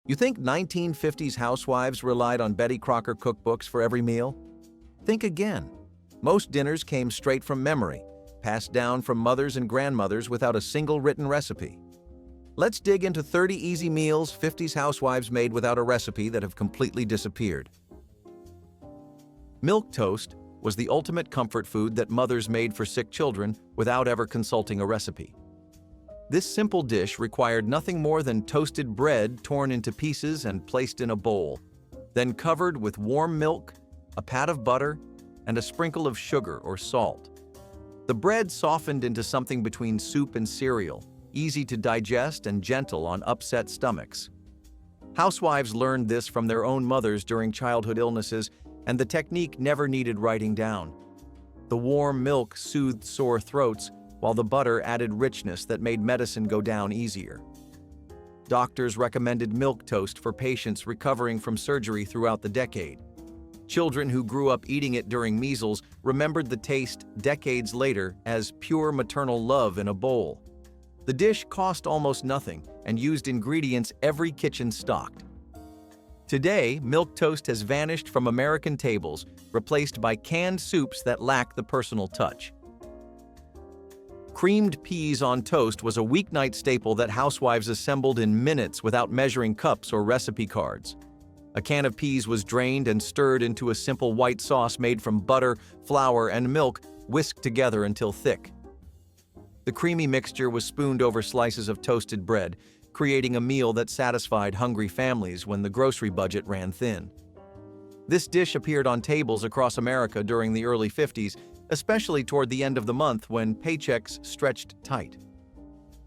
You think 1950s housewives relied on Betty Crocker cookbooks for every meal? Think again. Most dinners came straight from memory, passed down from mothers and grandmothers without a single written recipe. Let's dig into 30 easy meals 50s housewives made without a recipe that have completely disappeared. Milk toast was the ultimate comfort food that mothers made for sick children without ever consulting a recipe. This simple dish required nothing more than toasted bread torn into pieces and placed in a bowl, then covered with warm milk, a pat of butter, and a sprinkle of sugar or salt. The bread softened into something between soup and cereal, easy to digest and gentle on upset stomachs. Housewives learned this from their own mothers during childhood illnesses, and the technique never needed writing down. The warm milk soothed sore throats, while the butter added richness that made medicine go down easier. Doctors recommended milk toast for patients recovering from surgery throughout the decade. Children who grew up eating it during measles remembered the taste decades later as pure maternal love in a bowl. The dish cost almost nothing and used ingredients every kitchen stocked. Today, milk toast has vanished from American tables, replaced by canned soups that lack the personal touch. Creamed peas on toast was a weeknight staple that housewives assembled in minutes without measuring cups or recipe cards. A can of peas was drained and stirred into a simple white sauce made from butter, flour, and milk, whisked together until thick. The creamy mixture was spooned over slices of toasted bread, creating a meal that satisfied hungry families when the grocery budget ran thin. This dish appeared on tables across America during the early 50s, especially toward the end of the month when paychecks stretched tight.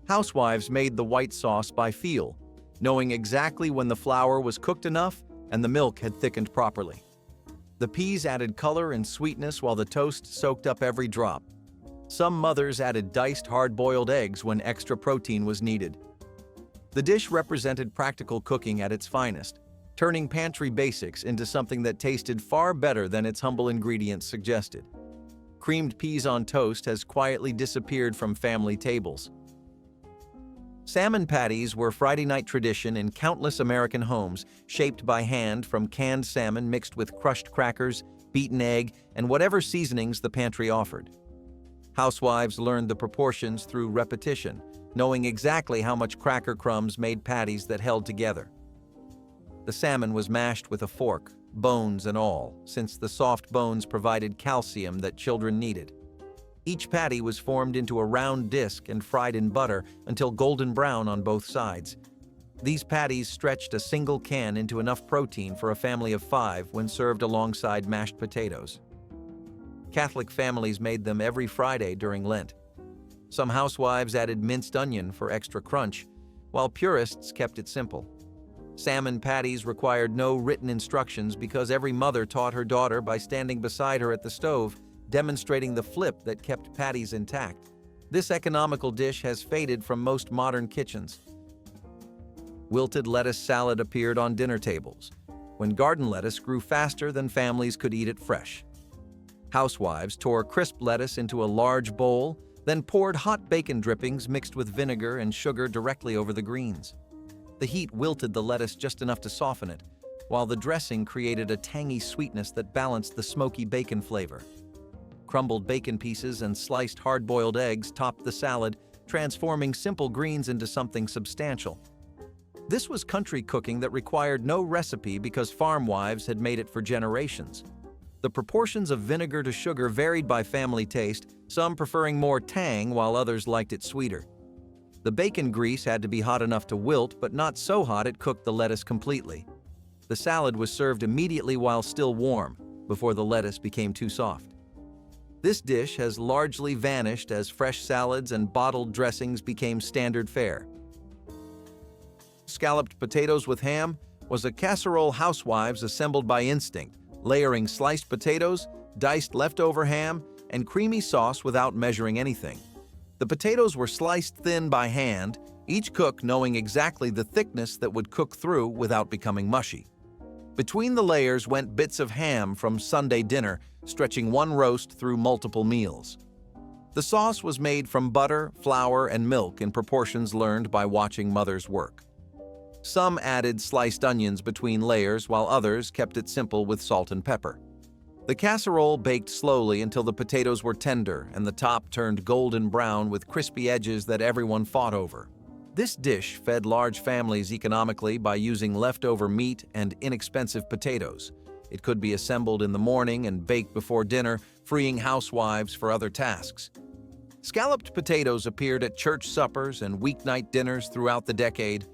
Housewives made the white sauce by feel, knowing exactly when the flour was cooked enough and the milk had thickened properly. The peas added color and sweetness while the toast soaked up every drop. Some mothers added diced hard-boiled eggs when extra protein was needed. The dish represented practical cooking at its finest, turning pantry basics into something that tasted far better than its humble ingredients suggested. Creamed peas on toast has quietly disappeared from family tables. Salmon patties were Friday night tradition in countless American homes, shaped by hand from canned salmon mixed with crushed crackers, beaten egg, and whatever seasonings the pantry offered. Housewives learned the proportions through repetition, knowing exactly how much cracker crumbs made patties that held together. The salmon was mashed with a fork, bones and all, since the soft bones provided calcium that children needed. Each patty was formed into a round disc and fried in butter until golden brown on both sides. These patties stretched a single can into enough protein for a family of 5 when served alongside mashed potatoes. Catholic families made them every Friday during Lent. Some housewives added minced onion for extra crunch, while purists kept it simple. Salmon patties required no written instructions because every mother taught her daughter by standing beside her at the stove, demonstrating the flip that kept patties intact. This economical dish has faded from most modern kitchens. Wilted lettuce salad appeared on dinner tables, when garden lettuce grew faster than families could eat it fresh. Housewives tore crisp lettuce into a large bowl, then poured hot bacon drippings mixed with vinegar and sugar directly over the greens. The heat wilted the lettuce just enough to soften it, while the dressing created a tangy sweetness that balanced the smoky bacon flavor. Crumbled bacon pieces and sliced hard-boiled eggs topped the salad, transforming simple greens into something substantial. This was country cooking that required no recipe because farm wives had made it for generations. The proportions of vinegar to sugar varied by family taste, some preferring more tang while others liked it sweeter. The bacon grease had to be hot enough to wilt, but not so hot it cooked the lettuce completely. The salad was served immediately while still warm, before the lettuce became too soft. This dish has largely vanished as fresh salads and bottled dressings became standard fare. Scalloped potatoes with ham was a casserole housewives assembled by instinct, layering sliced potatoes, diced leftover ham, and creamy sauce without measuring anything. The potatoes were sliced thin by hand, each cook knowing exactly the thickness that would cook through without becoming mushy. Between the layers went bits of ham from Sunday dinner, stretching one roast through multiple meals. The sauce was made from butter, flour, and milk in proportions learned by watching mothers work. Some added sliced onions between layers, while others kept it simple with salt and pepper. The casserole baked slowly until the potatoes were tender and the top turned golden brown with crispy edges that everyone fought over. This dish fed large families economically by using leftover meat and inexpensive potatoes. It could be assembled in the morning and baked before dinner, freeing housewives for other tasks. Scalloped potatoes appeared at church suppers and weeknight dinners throughout the decade.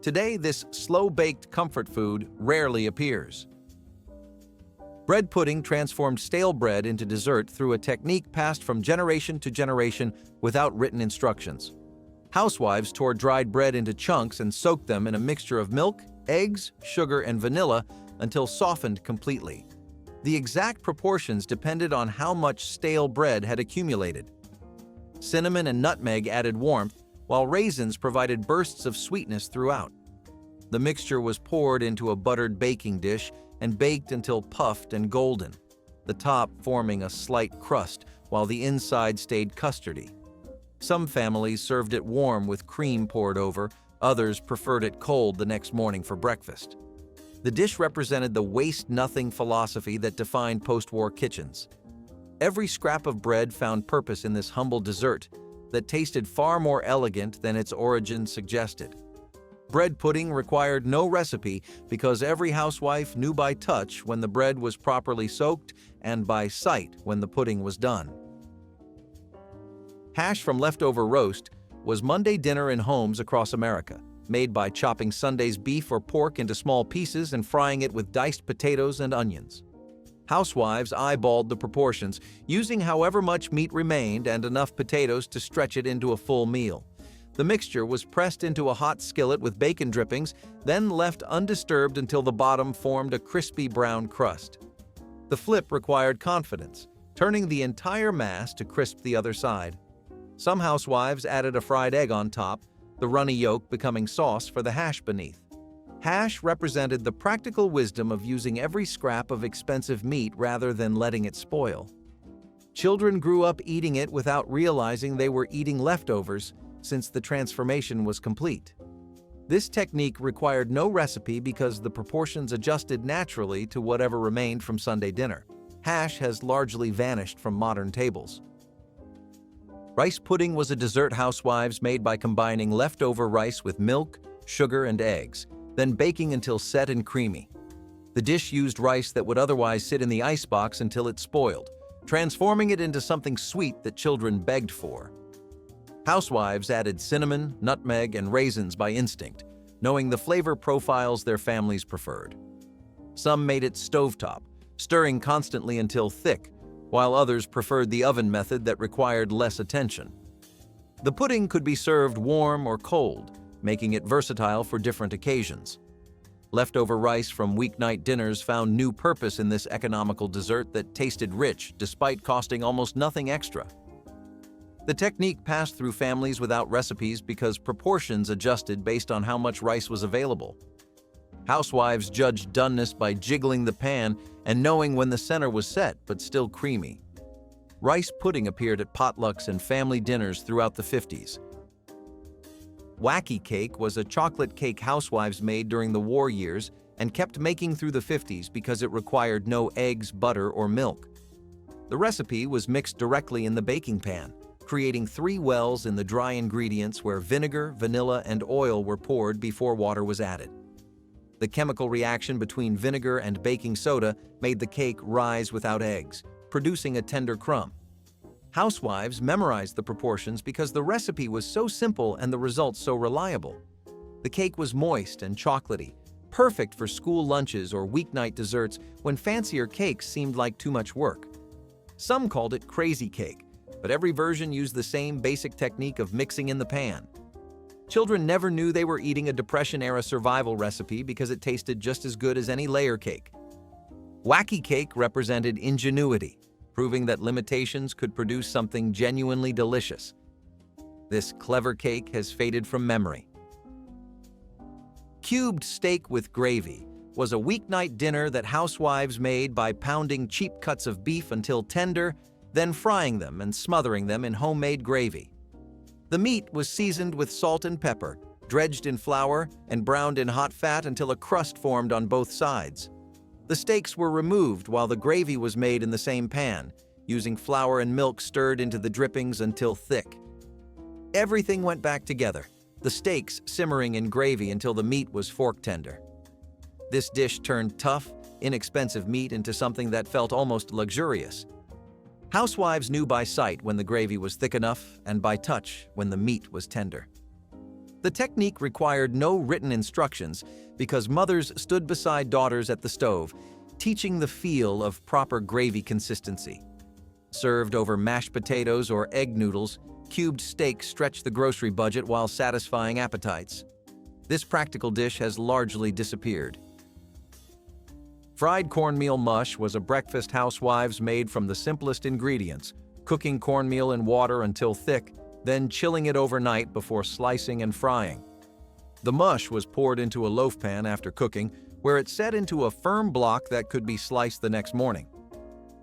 Today, this slow-baked comfort food rarely appears. Bread pudding transformed stale bread into dessert through a technique passed from generation to generation without written instructions. Housewives tore dried bread into chunks and soaked them in a mixture of milk, eggs, sugar, and vanilla until softened completely. The exact proportions depended on how much stale bread had accumulated. Cinnamon and nutmeg added warmth, while raisins provided bursts of sweetness throughout. The mixture was poured into a buttered baking dish and baked until puffed and golden, the top forming a slight crust while the inside stayed custardy. Some families served it warm with cream poured over, others preferred it cold the next morning for breakfast. The dish represented the waste-nothing philosophy that defined post-war kitchens. Every scrap of bread found purpose in this humble dessert that tasted far more elegant than its origin suggested. Bread pudding required no recipe because every housewife knew by touch when the bread was properly soaked and by sight when the pudding was done. Hash from leftover roast was Monday dinner in homes across America, made by chopping Sunday's beef or pork into small pieces and frying it with diced potatoes and onions. Housewives eyeballed the proportions, using however much meat remained and enough potatoes to stretch it into a full meal. The mixture was pressed into a hot skillet with bacon drippings, then left undisturbed until the bottom formed a crispy brown crust. The flip required confidence, turning the entire mass to crisp the other side. Some housewives added a fried egg on top, the runny yolk becoming sauce for the hash beneath. Hash represented the practical wisdom of using every scrap of expensive meat rather than letting it spoil. Children grew up eating it without realizing they were eating leftovers, since the transformation was complete. This technique required no recipe because the proportions adjusted naturally to whatever remained from Sunday dinner. Hash has largely vanished from modern tables. Rice pudding was a dessert housewives made by combining leftover rice with milk, sugar, and eggs, then baking until set and creamy. The dish used rice that would otherwise sit in the icebox until it spoiled, transforming it into something sweet that children begged for. Housewives added cinnamon, nutmeg, and raisins by instinct, knowing the flavor profiles their families preferred. Some made it stovetop, stirring constantly until thick, while others preferred the oven method that required less attention. The pudding could be served warm or cold, making it versatile for different occasions. Leftover rice from weeknight dinners found new purpose in this economical dessert that tasted rich despite costing almost nothing extra. The technique passed through families without recipes because proportions adjusted based on how much rice was available. Housewives judged doneness by jiggling the pan and knowing when the center was set but still creamy. Rice pudding appeared at potlucks and family dinners throughout the 50s. Wacky cake was a chocolate cake housewives made during the war years and kept making through the 50s because it required no eggs, butter, or milk. The recipe was mixed directly in the baking pan, creating 3 wells in the dry ingredients where vinegar, vanilla, and oil were poured before water was added. The chemical reaction between vinegar and baking soda made the cake rise without eggs, producing a tender crumb. Housewives memorized the proportions because the recipe was so simple and the results so reliable. The cake was moist and chocolatey, perfect for school lunches or weeknight desserts when fancier cakes seemed like too much work. Some called it crazy cake, but every version used the same basic technique of mixing in the pan. Children never knew they were eating a Depression-era survival recipe because it tasted just as good as any layer cake. Wacky cake represented ingenuity, proving that limitations could produce something genuinely delicious. This clever cake has faded from memory. Cubed steak with gravy was a weeknight dinner that housewives made by pounding cheap cuts of beef until tender, then frying them and smothering them in homemade gravy. The meat was seasoned with salt and pepper, dredged in flour and browned in hot fat until a crust formed on both sides. The steaks were removed while the gravy was made in the same pan, using flour and milk stirred into the drippings until thick. Everything went back together, the steaks simmering in gravy until the meat was fork tender. This dish turned tough, inexpensive meat into something that felt almost luxurious. Housewives knew by sight when the gravy was thick enough and by touch when the meat was tender. The technique required no written instructions because mothers stood beside daughters at the stove, teaching the feel of proper gravy consistency. Served over mashed potatoes or egg noodles, cubed steak stretched the grocery budget while satisfying appetites. This practical dish has largely disappeared. Fried cornmeal mush was a breakfast housewives made from the simplest ingredients, cooking cornmeal in water until thick, then chilling it overnight before slicing and frying. The mush was poured into a loaf pan after cooking, where it set into a firm block that could be sliced the next morning.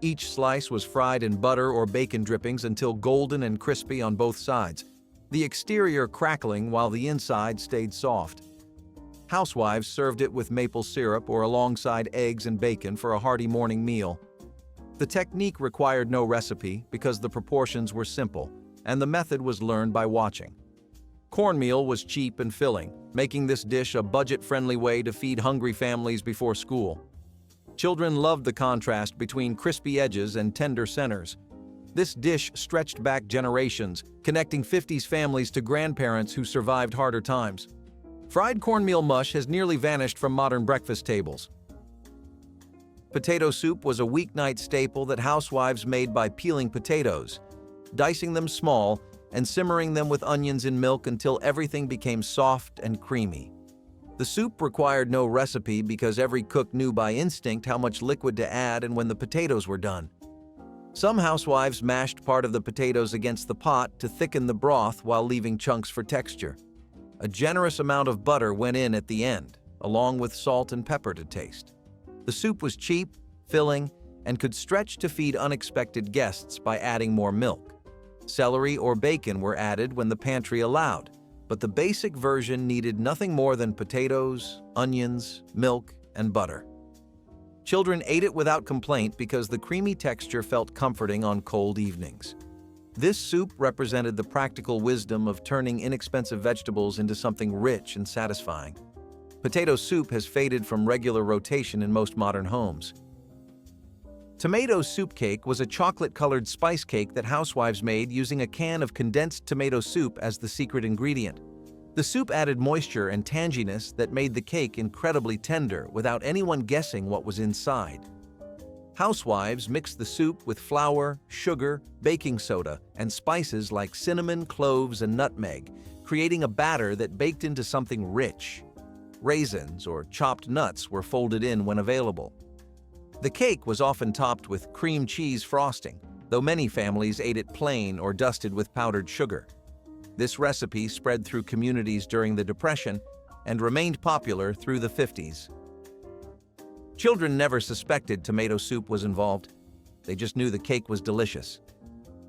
Each slice was fried in butter or bacon drippings until golden and crispy on both sides, the exterior crackling while the inside stayed soft. Housewives served it with maple syrup or alongside eggs and bacon for a hearty morning meal. The technique required no recipe because the proportions were simple, and the method was learned by watching. Cornmeal was cheap and filling, making this dish a budget-friendly way to feed hungry families before school. Children loved the contrast between crispy edges and tender centers. This dish stretched back generations, connecting 50s families to grandparents who survived harder times. Fried cornmeal mush has nearly vanished from modern breakfast tables. Potato soup was a weeknight staple that housewives made by peeling potatoes, dicing them small, and simmering them with onions in milk until everything became soft and creamy. The soup required no recipe because every cook knew by instinct how much liquid to add and when the potatoes were done. Some housewives mashed part of the potatoes against the pot to thicken the broth while leaving chunks for texture. A generous amount of butter went in at the end, along with salt and pepper to taste. The soup was cheap, filling, and could stretch to feed unexpected guests by adding more milk. Celery or bacon were added when the pantry allowed, but the basic version needed nothing more than potatoes, onions, milk, and butter. Children ate it without complaint because the creamy texture felt comforting on cold evenings. This soup represented the practical wisdom of turning inexpensive vegetables into something rich and satisfying. Potato soup has faded from regular rotation in most modern homes. Tomato soup cake was a chocolate-colored spice cake that housewives made using a can of condensed tomato soup as the secret ingredient. The soup added moisture and tanginess that made the cake incredibly tender without anyone guessing what was inside. Housewives mixed the soup with flour, sugar, baking soda, and spices like cinnamon, cloves, and nutmeg, creating a batter that baked into something rich. Raisins or chopped nuts were folded in when available. The cake was often topped with cream cheese frosting, though many families ate it plain or dusted with powdered sugar. This recipe spread through communities during the Depression and remained popular through the 50s. Children never suspected tomato soup was involved. They just knew the cake was delicious.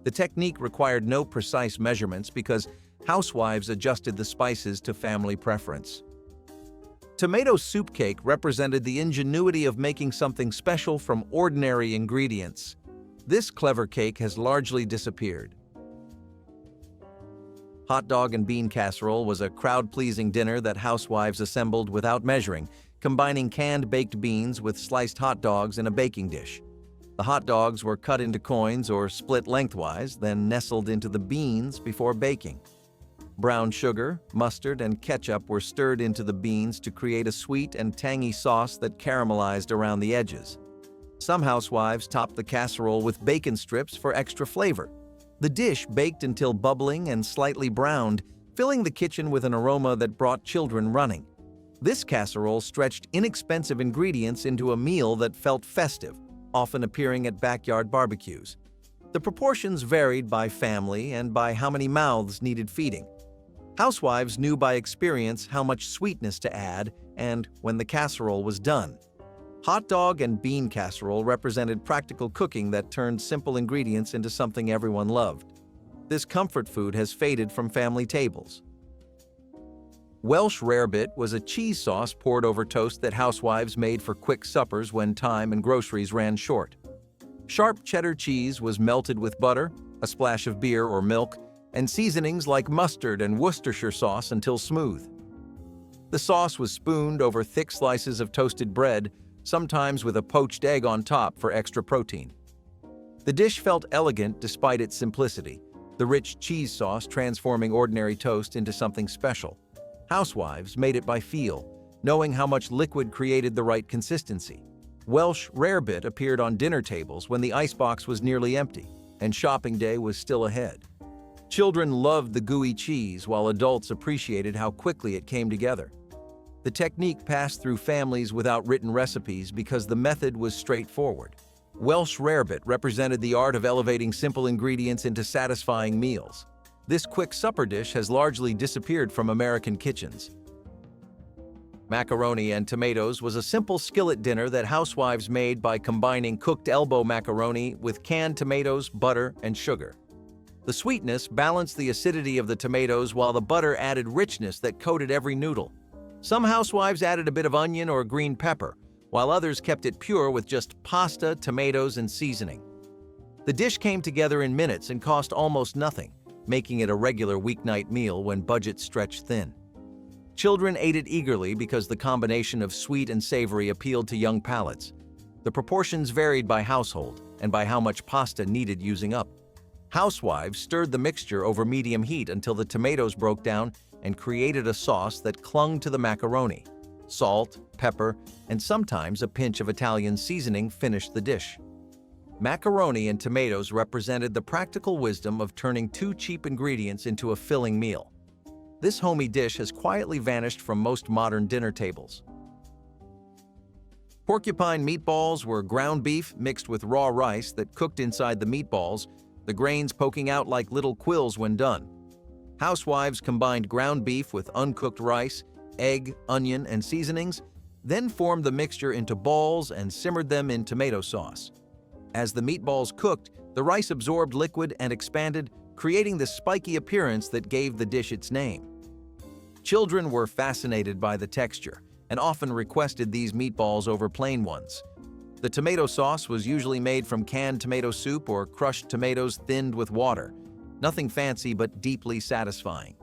The technique required no precise measurements because housewives adjusted the spices to family preference. Tomato soup cake represented the ingenuity of making something special from ordinary ingredients. This clever cake has largely disappeared. Hot dog and bean casserole was a crowd-pleasing dinner that housewives assembled without measuring, combining canned baked beans with sliced hot dogs in a baking dish. The hot dogs were cut into coins or split lengthwise, then nestled into the beans before baking. Brown sugar, mustard, and ketchup were stirred into the beans to create a sweet and tangy sauce that caramelized around the edges. Some housewives topped the casserole with bacon strips for extra flavor. The dish baked until bubbling and slightly browned, filling the kitchen with an aroma that brought children running. This casserole stretched inexpensive ingredients into a meal that felt festive, often appearing at backyard barbecues. The proportions varied by family and by how many mouths needed feeding. Housewives knew by experience how much sweetness to add and when the casserole was done. Hot dog and bean casserole represented practical cooking that turned simple ingredients into something everyone loved. This comfort food has faded from family tables. Welsh rarebit was a cheese sauce poured over toast that housewives made for quick suppers when time and groceries ran short. Sharp cheddar cheese was melted with butter, a splash of beer or milk, and seasonings like mustard and Worcestershire sauce until smooth. The sauce was spooned over thick slices of toasted bread, sometimes with a poached egg on top for extra protein. The dish felt elegant despite its simplicity, the rich cheese sauce transforming ordinary toast into something special. Housewives made it by feel, knowing how much liquid created the right consistency. Welsh rarebit appeared on dinner tables when the icebox was nearly empty, and shopping day was still ahead. Children loved the gooey cheese, while adults appreciated how quickly it came together. The technique passed through families without written recipes because the method was straightforward. Welsh rarebit represented the art of elevating simple ingredients into satisfying meals. This quick supper dish has largely disappeared from American kitchens. Macaroni and tomatoes was a simple skillet dinner that housewives made by combining cooked elbow macaroni with canned tomatoes, butter, and sugar. The sweetness balanced the acidity of the tomatoes while the butter added richness that coated every noodle. Some housewives added a bit of onion or green pepper, while others kept it pure with just pasta, tomatoes, and seasoning. The dish came together in minutes and cost almost nothing, making it a regular weeknight meal when budgets stretched thin. Children ate it eagerly because the combination of sweet and savory appealed to young palates. The proportions varied by household and by how much pasta needed using up. Housewives stirred the mixture over medium heat until the tomatoes broke down and created a sauce that clung to the macaroni. Salt, pepper, and sometimes a pinch of Italian seasoning finished the dish. Macaroni and tomatoes represented the practical wisdom of turning two cheap ingredients into a filling meal. This homey dish has quietly vanished from most modern dinner tables. Porcupine meatballs were ground beef mixed with raw rice that cooked inside the meatballs, the grains poking out like little quills when done. Housewives combined ground beef with uncooked rice, egg, onion, and seasonings, then formed the mixture into balls and simmered them in tomato sauce. As the meatballs cooked, the rice absorbed liquid and expanded, creating the spiky appearance that gave the dish its name. Children were fascinated by the texture and often requested these meatballs over plain ones. The tomato sauce was usually made from canned tomato soup or crushed tomatoes thinned with water. Nothing fancy but deeply satisfying.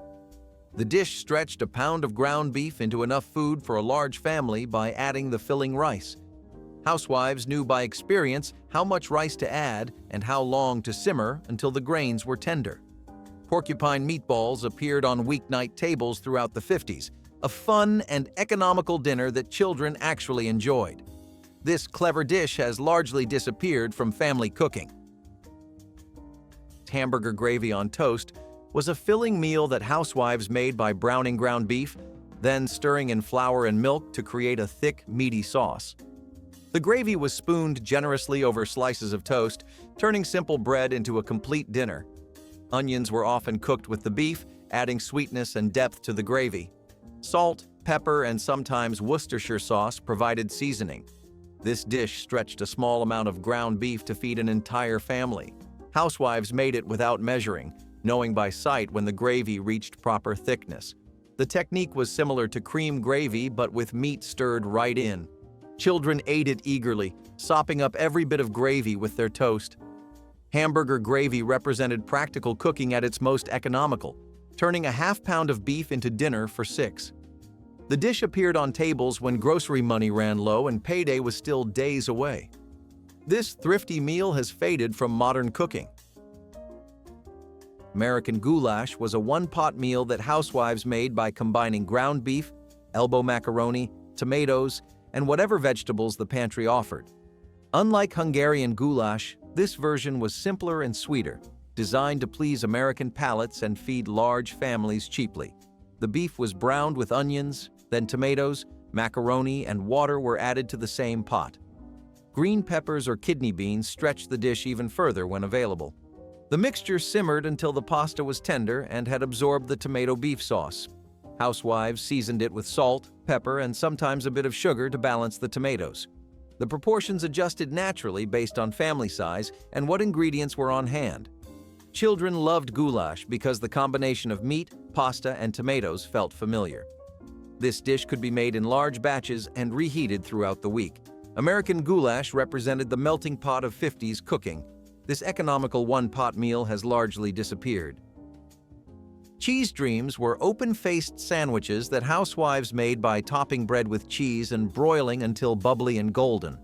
The dish stretched a pound of ground beef into enough food for a large family by adding the filling rice. Housewives knew by experience how much rice to add and how long to simmer until the grains were tender. Porcupine meatballs appeared on weeknight tables throughout the 50s, a fun and economical dinner that children actually enjoyed. This clever dish has largely disappeared from family cooking. Hamburger gravy on toast was a filling meal that housewives made by browning ground beef, then stirring in flour and milk to create a thick, meaty sauce. The gravy was spooned generously over slices of toast, turning simple bread into a complete dinner. Onions were often cooked with the beef, adding sweetness and depth to the gravy. Salt, pepper, and sometimes Worcestershire sauce provided seasoning. This dish stretched a small amount of ground beef to feed an entire family. Housewives made it without measuring, knowing by sight when the gravy reached proper thickness. The technique was similar to cream gravy, but with meat stirred right in. Children ate it eagerly, sopping up every bit of gravy with their toast. Hamburger gravy represented practical cooking at its most economical, turning a half-pound of beef into dinner for 6. The dish appeared on tables when grocery money ran low and payday was still days away. This thrifty meal has faded from modern cooking. American goulash was a one-pot meal that housewives made by combining ground beef, elbow macaroni, tomatoes, and whatever vegetables the pantry offered. Unlike Hungarian goulash, this version was simpler and sweeter, designed to please American palates and feed large families cheaply. The beef was browned with onions, then tomatoes, macaroni, and water were added to the same pot. Green peppers or kidney beans stretched the dish even further when available. The mixture simmered until the pasta was tender and had absorbed the tomato beef sauce. Housewives seasoned it with salt, pepper, and sometimes a bit of sugar to balance the tomatoes. The proportions adjusted naturally based on family size and what ingredients were on hand. Children loved goulash because the combination of meat, pasta, and tomatoes felt familiar. This dish could be made in large batches and reheated throughout the week. American goulash represented the melting pot of 50s cooking. This economical one-pot meal has largely disappeared. Cheese dreams were open-faced sandwiches that housewives made by topping bread with cheese and broiling until bubbly and golden.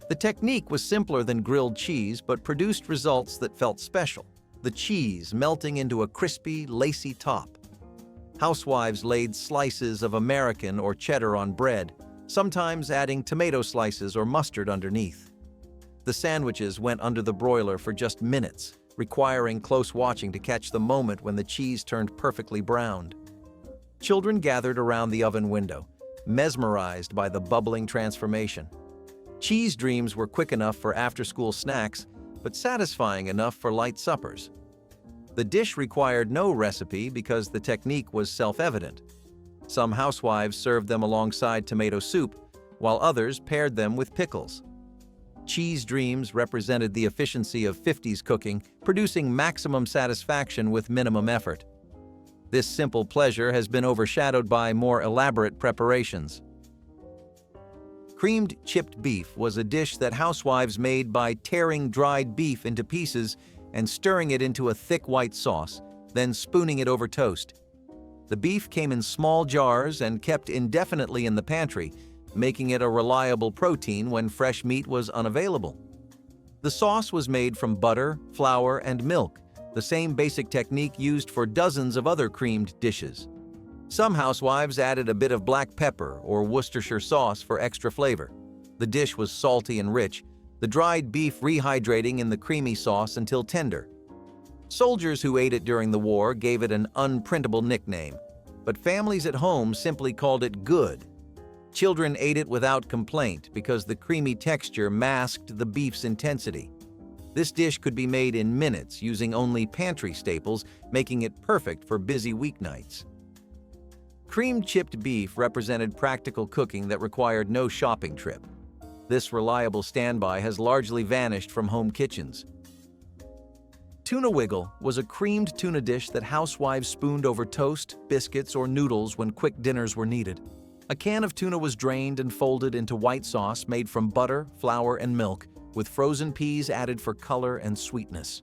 The technique was simpler than grilled cheese but produced results that felt special, the cheese melting into a crispy, lacy top. Housewives laid slices of American or cheddar on bread, sometimes adding tomato slices or mustard underneath. The sandwiches went under the broiler for just minutes, requiring close watching to catch the moment when the cheese turned perfectly browned. Children gathered around the oven window, mesmerized by the bubbling transformation. Cheese dreams were quick enough for after-school snacks, but satisfying enough for light suppers. The dish required no recipe because the technique was self-evident. Some housewives served them alongside tomato soup, while others paired them with pickles. Cheese dreams represented the efficiency of 50s cooking, producing maximum satisfaction with minimum effort. This simple pleasure has been overshadowed by more elaborate preparations. Creamed chipped beef was a dish that housewives made by tearing dried beef into pieces and stirring it into a thick white sauce, then spooning it over toast. The beef came in small jars and kept indefinitely in the pantry, making it a reliable protein when fresh meat was unavailable. The sauce was made from butter, flour, and milk, the same basic technique used for dozens of other creamed dishes. Some housewives added a bit of black pepper or Worcestershire sauce for extra flavor. The dish was salty and rich, the dried beef rehydrating in the creamy sauce until tender. Soldiers who ate it during the war gave it an unprintable nickname, but families at home simply called it good. Children ate it without complaint because the creamy texture masked the beef's intensity. This dish could be made in minutes using only pantry staples, making it perfect for busy weeknights. Creamed chipped beef represented practical cooking that required no shopping trip. This reliable standby has largely vanished from home kitchens. Tuna wiggle was a creamed tuna dish that housewives spooned over toast, biscuits, or noodles when quick dinners were needed. A can of tuna was drained and folded into white sauce made from butter, flour, and milk, with frozen peas added for color and sweetness.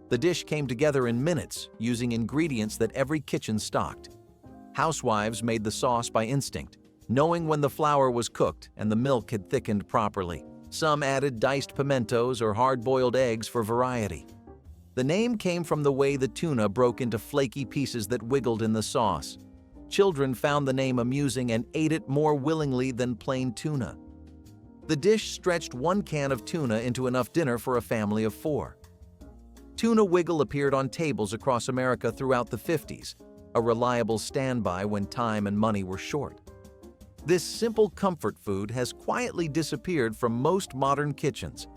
The dish came together in minutes, using ingredients that every kitchen stocked. Housewives made the sauce by instinct, knowing when the flour was cooked and the milk had thickened properly. Some added diced pimentos or hard-boiled eggs for variety. The name came from the way the tuna broke into flaky pieces that wiggled in the sauce. Children found the name amusing and ate it more willingly than plain tuna. The dish stretched one can of tuna into enough dinner for a family of 4. Tuna wiggle appeared on tables across America throughout the 50s, a reliable standby when time and money were short. This simple comfort food has quietly disappeared from most modern kitchens.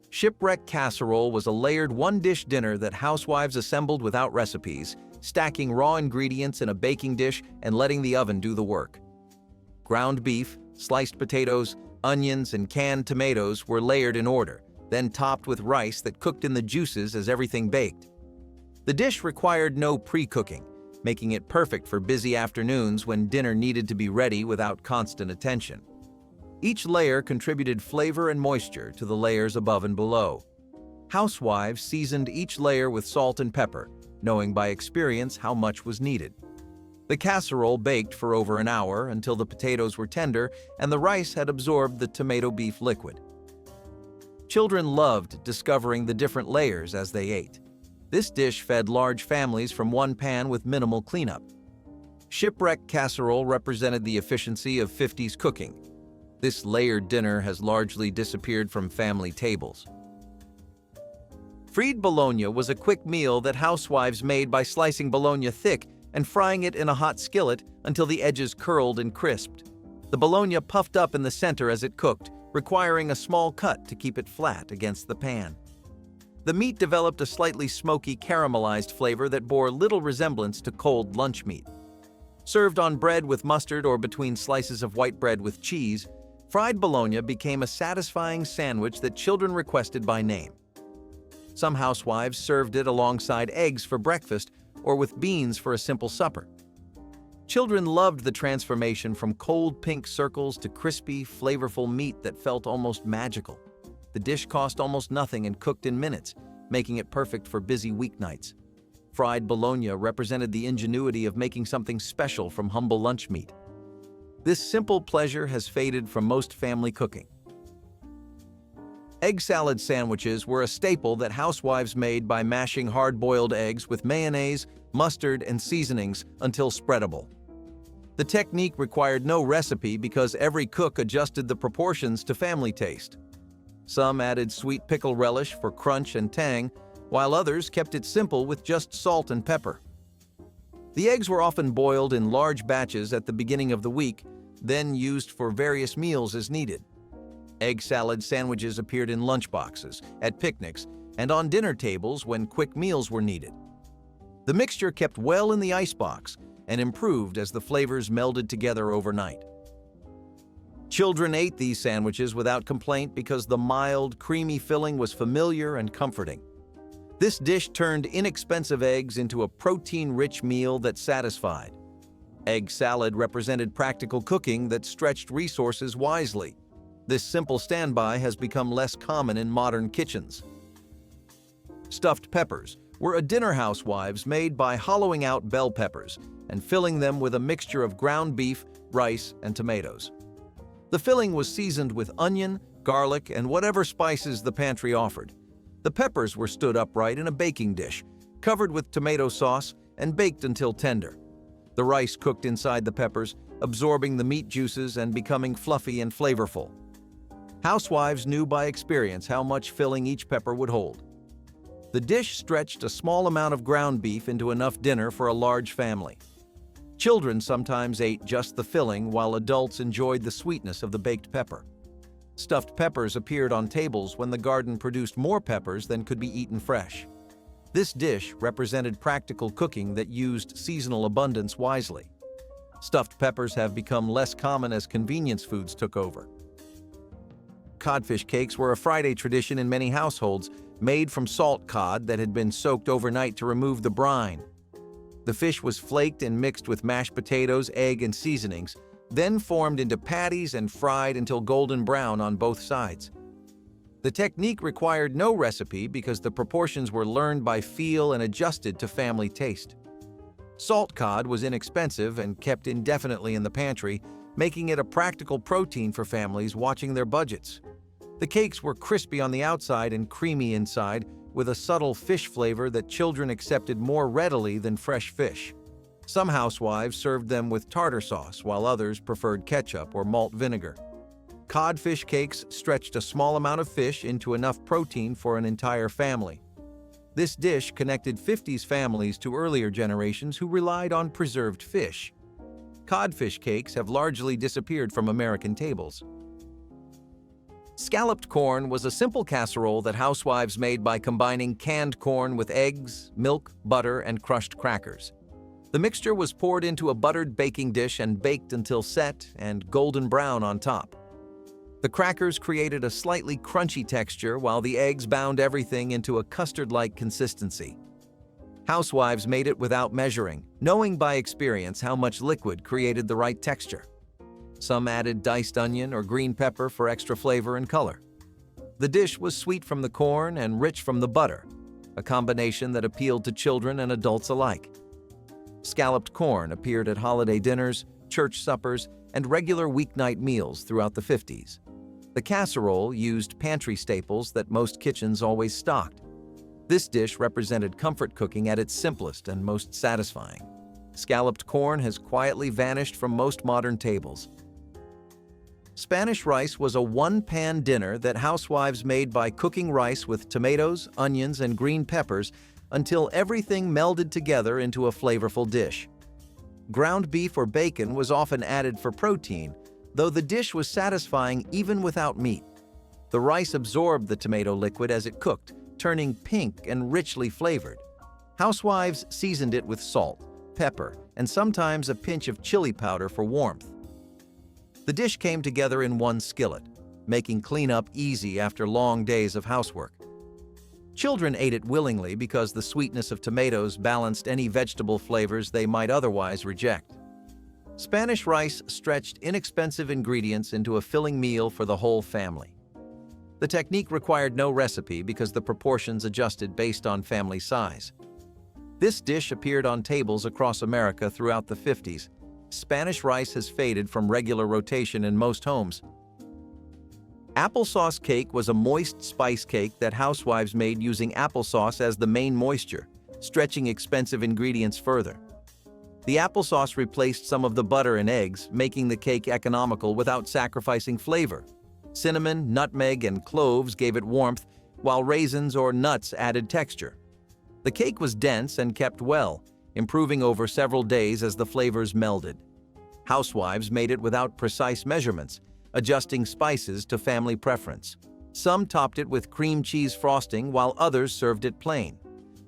Shipwreck casserole was a layered one-dish dinner that housewives assembled without recipes, stacking raw ingredients in a baking dish and letting the oven do the work. Ground beef, sliced potatoes, onions, and canned tomatoes were layered in order, then topped with rice that cooked in the juices as everything baked. The dish required no pre-cooking, making it perfect for busy afternoons when dinner needed to be ready without constant attention. Each layer contributed flavor and moisture to the layers above and below. Housewives seasoned each layer with salt and pepper, knowing by experience how much was needed. The casserole baked for over an hour until the potatoes were tender and the rice had absorbed the tomato beef liquid. Children loved discovering the different layers as they ate. This dish fed large families from one pan with minimal cleanup. Shipwreck casserole represented the efficiency of 50s cooking. This layered dinner has largely disappeared from family tables. Fried bologna was a quick meal that housewives made by slicing bologna thick and frying it in a hot skillet until the edges curled and crisped. The bologna puffed up in the center as it cooked, requiring a small cut to keep it flat against the pan. The meat developed a slightly smoky, caramelized flavor that bore little resemblance to cold lunch meat. Served on bread with mustard or between slices of white bread with cheese, fried bologna became a satisfying sandwich that children requested by name. Some housewives served it alongside eggs for breakfast or with beans for a simple supper. Children loved the transformation from cold pink circles to crispy, flavorful meat that felt almost magical. The dish cost almost nothing and cooked in minutes, making it perfect for busy weeknights. Fried bologna represented the ingenuity of making something special from humble lunch meat. This simple pleasure has faded from most family cooking. Egg salad sandwiches were a staple that housewives made by mashing hard-boiled eggs with mayonnaise, mustard, and seasonings until spreadable. The technique required no recipe because every cook adjusted the proportions to family taste. Some added sweet pickle relish for crunch and tang, while others kept it simple with just salt and pepper. The eggs were often boiled in large batches at the beginning of the week, then used for various meals as needed. Egg salad sandwiches appeared in lunchboxes, at picnics, and on dinner tables when quick meals were needed. The mixture kept well in the icebox and improved as the flavors melded together overnight. Children ate these sandwiches without complaint because the mild, creamy filling was familiar and comforting. This dish turned inexpensive eggs into a protein-rich meal that satisfied. Egg salad represented practical cooking that stretched resources wisely. This simple standby has become less common in modern kitchens. Stuffed peppers were a dinner housewives made by hollowing out bell peppers and filling them with a mixture of ground beef, rice, and tomatoes. The filling was seasoned with onion, garlic, and whatever spices the pantry offered. The peppers were stood upright in a baking dish, covered with tomato sauce, and baked until tender. The rice cooked inside the peppers, absorbing the meat juices and becoming fluffy and flavorful. Housewives knew by experience how much filling each pepper would hold. The dish stretched a small amount of ground beef into enough dinner for a large family. Children sometimes ate just the filling while adults enjoyed the sweetness of the baked pepper. Stuffed peppers appeared on tables when the garden produced more peppers than could be eaten fresh. This dish represented practical cooking that used seasonal abundance wisely. Stuffed peppers have become less common as convenience foods took over. Codfish cakes were a Friday tradition in many households, made from salt cod that had been soaked overnight to remove the brine. The fish was flaked and mixed with mashed potatoes, egg, and seasonings, then formed into patties and fried until golden brown on both sides. The technique required no recipe because the proportions were learned by feel and adjusted to family taste. Salt cod was inexpensive and kept indefinitely in the pantry, making it a practical protein for families watching their budgets. The cakes were crispy on the outside and creamy inside, with a subtle fish flavor that children accepted more readily than fresh fish. Some housewives served them with tartar sauce, while others preferred ketchup or malt vinegar. Codfish cakes stretched a small amount of fish into enough protein for an entire family. This dish connected 50s families to earlier generations who relied on preserved fish. Codfish cakes have largely disappeared from American tables. Scalloped corn was a simple casserole that housewives made by combining canned corn with eggs, milk, butter, and crushed crackers. The mixture was poured into a buttered baking dish and baked until set and golden brown on top. The crackers created a slightly crunchy texture while the eggs bound everything into a custard-like consistency. Housewives made it without measuring, knowing by experience how much liquid created the right texture. Some added diced onion or green pepper for extra flavor and color. The dish was sweet from the corn and rich from the butter, a combination that appealed to children and adults alike. Scalloped corn appeared at holiday dinners, church suppers, and regular weeknight meals throughout the 50s. The casserole used pantry staples that most kitchens always stocked. This dish represented comfort cooking at its simplest and most satisfying. Scalloped corn has quietly vanished from most modern tables. Spanish rice was a one-pan dinner that housewives made by cooking rice with tomatoes, onions, and green peppers until everything melded together into a flavorful dish. Ground beef or bacon was often added for protein, though the dish was satisfying even without meat. The rice absorbed the tomato liquid as it cooked, turning pink and richly flavored. Housewives seasoned it with salt, pepper, and sometimes a pinch of chili powder for warmth. The dish came together in one skillet, making cleanup easy after long days of housework. Children ate it willingly because the sweetness of tomatoes balanced any vegetable flavors they might otherwise reject. Spanish rice stretched inexpensive ingredients into a filling meal for the whole family. The technique required no recipe because the proportions adjusted based on family size. This dish appeared on tables across America throughout the 50s. Spanish rice has faded from regular rotation in most homes. Applesauce cake was a moist spice cake that housewives made using applesauce as the main moisture, stretching expensive ingredients further. The applesauce replaced some of the butter and eggs, making the cake economical without sacrificing flavor. Cinnamon, nutmeg, and cloves gave it warmth, while raisins or nuts added texture. The cake was dense and kept well, improving over several days as the flavors melded. Housewives made it without precise measurements, adjusting spices to family preference. Some topped it with cream cheese frosting while others served it plain.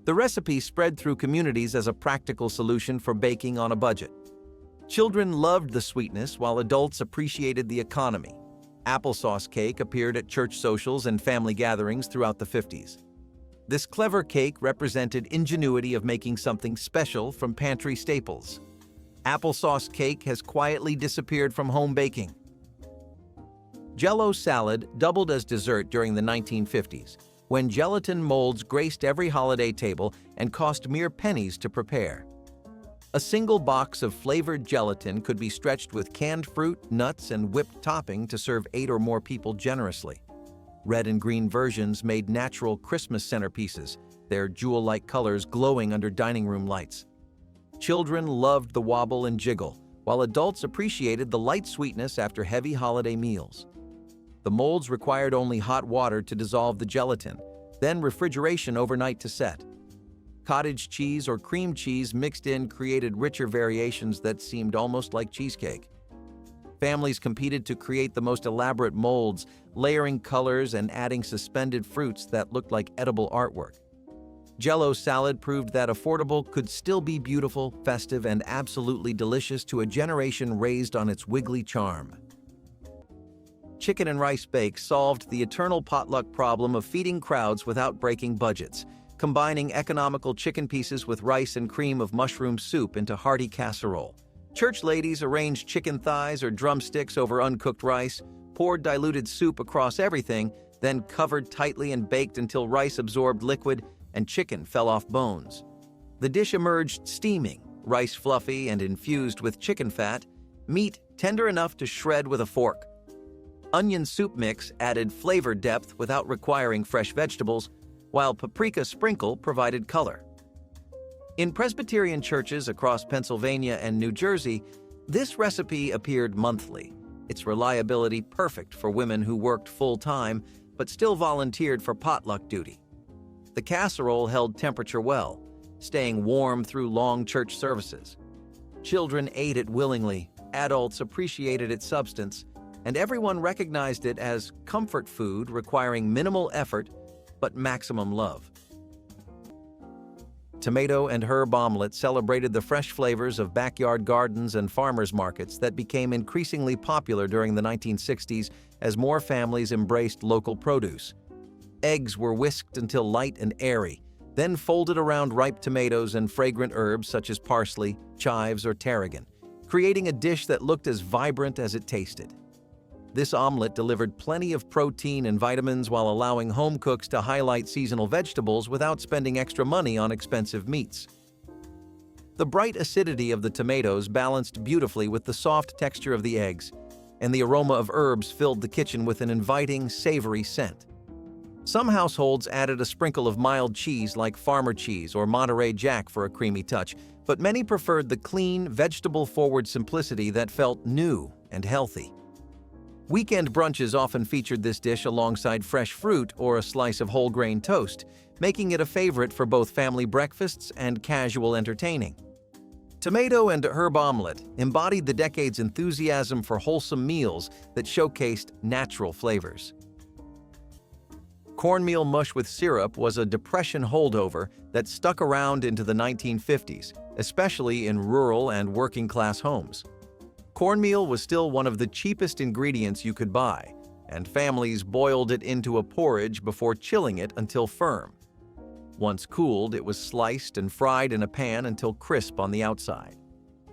The recipe spread through communities as a practical solution for baking on a budget. Children loved the sweetness while adults appreciated the economy. Applesauce cake appeared at church socials and family gatherings throughout the 50s. This clever cake represented ingenuity of making something special from pantry staples. Applesauce cake has quietly disappeared from home baking. Jell-O salad doubled as dessert during the 1950s, when gelatin molds graced every holiday table and cost mere pennies to prepare. A single box of flavored gelatin could be stretched with canned fruit, nuts, and whipped topping to serve 8 or more people generously. Red and green versions made natural Christmas centerpieces, their jewel-like colors glowing under dining room lights. Children loved the wobble and jiggle, while adults appreciated the light sweetness after heavy holiday meals. The molds required only hot water to dissolve the gelatin, then refrigeration overnight to set. Cottage cheese or cream cheese mixed in created richer variations that seemed almost like cheesecake. Families competed to create the most elaborate molds, layering colors and adding suspended fruits that looked like edible artwork. Jell-O salad proved that affordable could still be beautiful, festive, and absolutely delicious to a generation raised on its wiggly charm. Chicken and rice bake solved the eternal potluck problem of feeding crowds without breaking budgets, combining economical chicken pieces with rice and cream of mushroom soup into hearty casserole. Church ladies arranged chicken thighs or drumsticks over uncooked rice, poured diluted soup across everything, then covered tightly and baked until rice absorbed liquid and chicken fell off bones. The dish emerged steaming, rice fluffy and infused with chicken fat, meat tender enough to shred with a fork. Onion soup mix added flavor depth without requiring fresh vegetables, while paprika sprinkle provided color. In Presbyterian churches across Pennsylvania and New Jersey, this recipe appeared monthly, its reliability perfect for women who worked full-time but still volunteered for potluck duty. The casserole held temperature well, staying warm through long church services. Children ate it willingly, adults appreciated its substance, and everyone recognized it as comfort food requiring minimal effort but maximum love. Tomato and herb omelet celebrated the fresh flavors of backyard gardens and farmers markets that became increasingly popular during the 1960s as more families embraced local produce. Eggs were whisked until light and airy, then folded around ripe tomatoes and fragrant herbs such as parsley, chives, or tarragon, creating a dish that looked as vibrant as it tasted. This omelet delivered plenty of protein and vitamins while allowing home cooks to highlight seasonal vegetables without spending extra money on expensive meats. The bright acidity of the tomatoes balanced beautifully with the soft texture of the eggs, and the aroma of herbs filled the kitchen with an inviting, savory scent. Some households added a sprinkle of mild cheese like Farmer cheese or Monterey Jack for a creamy touch, but many preferred the clean, vegetable-forward simplicity that felt new and healthy. Weekend brunches often featured this dish alongside fresh fruit or a slice of whole-grain toast, making it a favorite for both family breakfasts and casual entertaining. Tomato and herb omelet embodied the decade's enthusiasm for wholesome meals that showcased natural flavors. Cornmeal mush with syrup was a Depression holdover that stuck around into the 1950s, especially in rural and working-class homes. Cornmeal was still one of the cheapest ingredients you could buy, and families boiled it into a porridge before chilling it until firm. Once cooled, it was sliced and fried in a pan until crisp on the outside.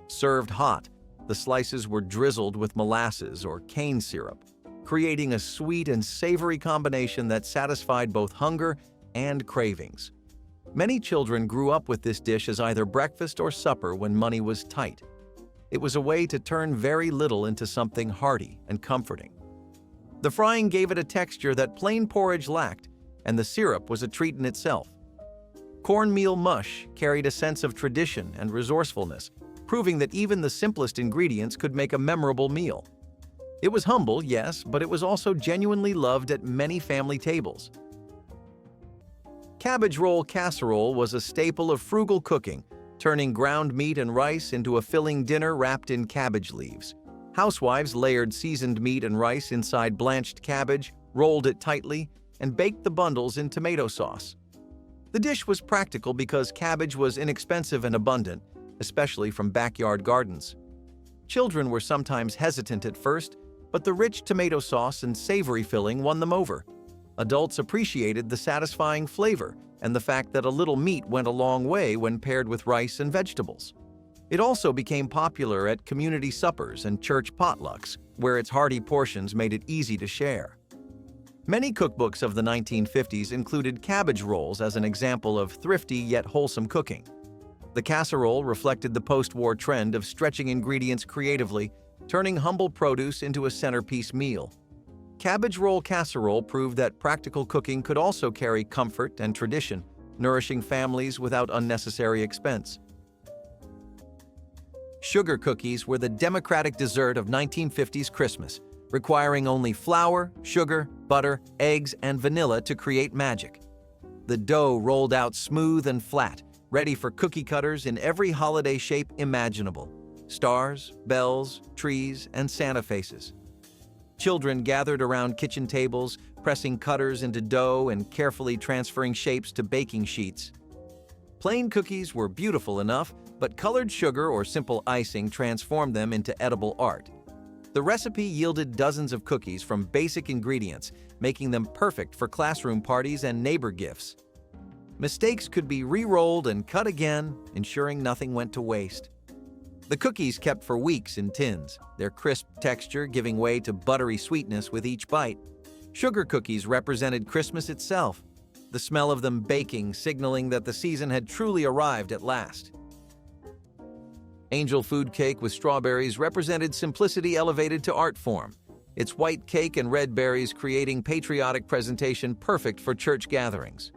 Served hot, The slices were drizzled with molasses or cane syrup, creating a sweet and savory combination that satisfied both hunger and cravings. Many children grew up with this dish as either breakfast or supper when money was tight. It was a way to turn very little into something hearty and comforting. The frying gave it a texture that plain porridge lacked, and the syrup was a treat in itself. Cornmeal mush carried a sense of tradition and resourcefulness, proving that even the simplest ingredients could make a memorable meal. It was humble, yes, but it was also genuinely loved at many family tables. Cabbage roll casserole was a staple of frugal cooking, turning ground meat and rice into a filling dinner wrapped in cabbage leaves. Housewives layered seasoned meat and rice inside blanched cabbage, rolled it tightly, and baked the bundles in tomato sauce. The dish was practical because cabbage was inexpensive and abundant, especially from backyard gardens. Children were sometimes hesitant at first, but the rich tomato sauce and savory filling won them over. Adults appreciated the satisfying flavor and the fact that a little meat went a long way when paired with rice and vegetables. It also became popular at community suppers and church potlucks, where its hearty portions made it easy to share. Many cookbooks of the 1950s included cabbage rolls as an example of thrifty yet wholesome cooking. The casserole reflected the post-war trend of stretching ingredients creatively, turning humble produce into a centerpiece meal. Cabbage roll casserole proved that practical cooking could also carry comfort and tradition, nourishing families without unnecessary expense. Sugar cookies were the democratic dessert of 1950s Christmas, requiring only flour, sugar, butter, eggs, and vanilla to create magic. The dough rolled out smooth and flat, ready for cookie cutters in every holiday shape imaginable: stars, bells, trees, and Santa faces. Children gathered around kitchen tables, pressing cutters into dough and carefully transferring shapes to baking sheets. Plain cookies were beautiful enough, but colored sugar or simple icing transformed them into edible art. The recipe yielded dozens of cookies from basic ingredients, making them perfect for classroom parties and neighbor gifts. Mistakes could be re-rolled and cut again, ensuring nothing went to waste. The cookies kept for weeks in tins, their crisp texture giving way to buttery sweetness with each bite. Sugar cookies represented Christmas itself, the smell of them baking signaling that the season had truly arrived at last. Angel food cake with strawberries represented simplicity elevated to art form, its white cake and red berries creating patriotic presentation perfect for church gatherings.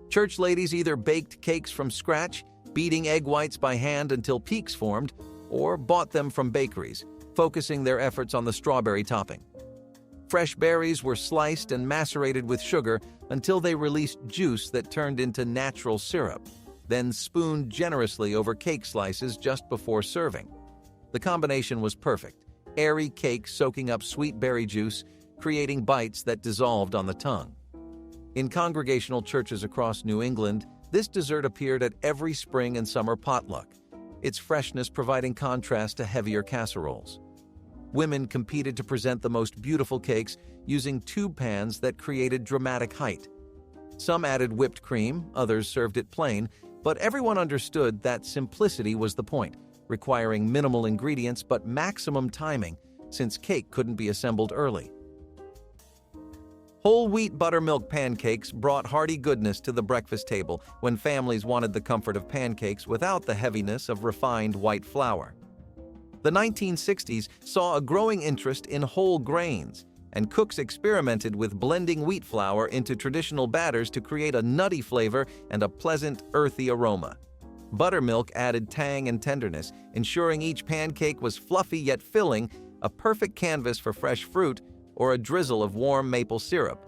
Church ladies either baked cakes from scratch, beating egg whites by hand until peaks formed, or bought them from bakeries, focusing their efforts on the strawberry topping. Fresh berries were sliced and macerated with sugar until they released juice that turned into natural syrup, then spooned generously over cake slices just before serving. The combination was perfect: airy cake soaking up sweet berry juice, creating bites that dissolved on the tongue. In congregational churches across New England, this dessert appeared at every spring and summer potluck, its freshness providing contrast to heavier casseroles. Women competed to present the most beautiful cakes using tube pans that created dramatic height. Some added whipped cream, others served it plain, but everyone understood that simplicity was the point, requiring minimal ingredients but maximum timing, since cake couldn't be assembled early. Whole wheat buttermilk pancakes brought hearty goodness to the breakfast table when families wanted the comfort of pancakes without the heaviness of refined white flour. The 1960s saw a growing interest in whole grains, and cooks experimented with blending wheat flour into traditional batters to create a nutty flavor and a pleasant, earthy aroma. Buttermilk added tang and tenderness, ensuring each pancake was fluffy yet filling, a perfect canvas for fresh fruit or a drizzle of warm maple syrup.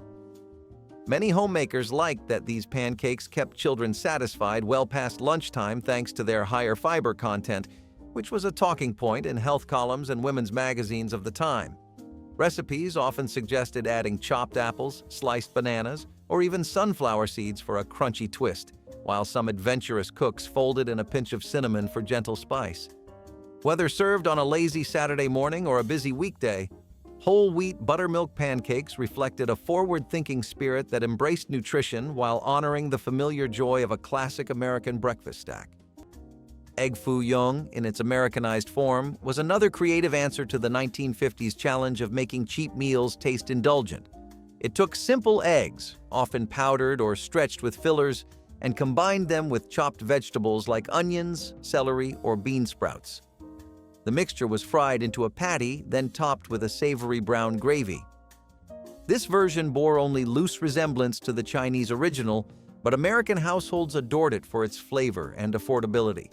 Many homemakers liked that these pancakes kept children satisfied well past lunchtime thanks to their higher fiber content, which was a talking point in health columns and women's magazines of the time. Recipes often suggested adding chopped apples, sliced bananas, or even sunflower seeds for a crunchy twist, while some adventurous cooks folded in a pinch of cinnamon for gentle spice. Whether served on a lazy Saturday morning or a busy weekday, whole wheat buttermilk pancakes reflected a forward-thinking spirit that embraced nutrition while honoring the familiar joy of a classic American breakfast stack. Egg foo young, in its Americanized form, was another creative answer to the 1950s challenge of making cheap meals taste indulgent. It took simple eggs, often powdered or stretched with fillers, and combined them with chopped vegetables like onions, celery, or bean sprouts. The mixture was fried into a patty, then topped with a savory brown gravy. This version bore only loose resemblance to the Chinese original, but American households adored it for its flavor and affordability.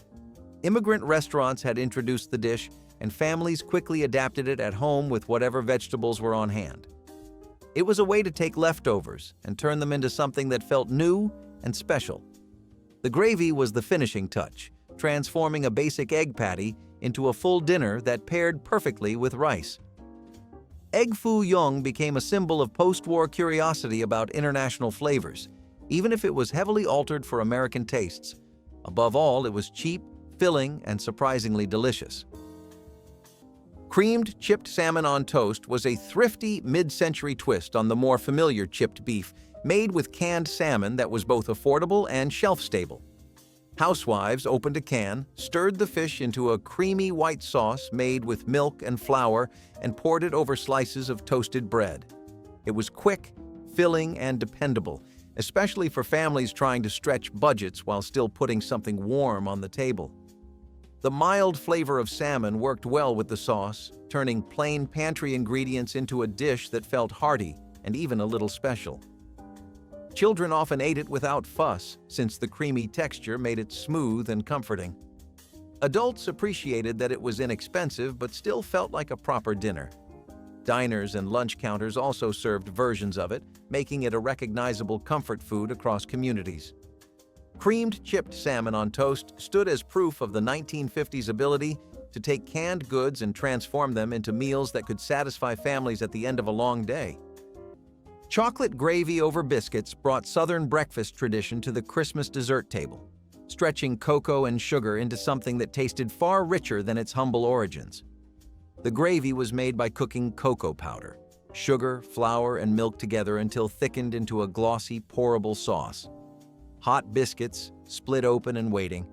Immigrant restaurants had introduced the dish, and families quickly adapted it at home with whatever vegetables were on hand. It was a way to take leftovers and turn them into something that felt new and special. The gravy was the finishing touch, transforming a basic egg patty into a full dinner that paired perfectly with rice. Egg foo young became a symbol of post-war curiosity about international flavors, even if it was heavily altered for American tastes. Above all, it was cheap, filling, and surprisingly delicious. Creamed chipped salmon on toast was a thrifty mid-century twist on the more familiar chipped beef, made with canned salmon that was both affordable and shelf-stable. Housewives opened a can, stirred the fish into a creamy white sauce made with milk and flour, and poured it over slices of toasted bread. It was quick, filling, and dependable, especially for families trying to stretch budgets while still putting something warm on the table. The mild flavor of salmon worked well with the sauce, turning plain pantry ingredients into a dish that felt hearty and even a little special. Children often ate it without fuss, since the creamy texture made it smooth and comforting. Adults appreciated that it was inexpensive but still felt like a proper dinner. Diners and lunch counters also served versions of it, making it a recognizable comfort food across communities. Creamed chipped salmon on toast stood as proof of the 1950s ability to take canned goods and transform them into meals that could satisfy families at the end of a long day. Chocolate gravy over biscuits brought Southern breakfast tradition to the Christmas dessert table, stretching cocoa and sugar into something that tasted far richer than its humble origins. The gravy was made by cooking cocoa powder, sugar, flour, and milk together until thickened into a glossy, pourable sauce. Hot biscuits, split open and waiting,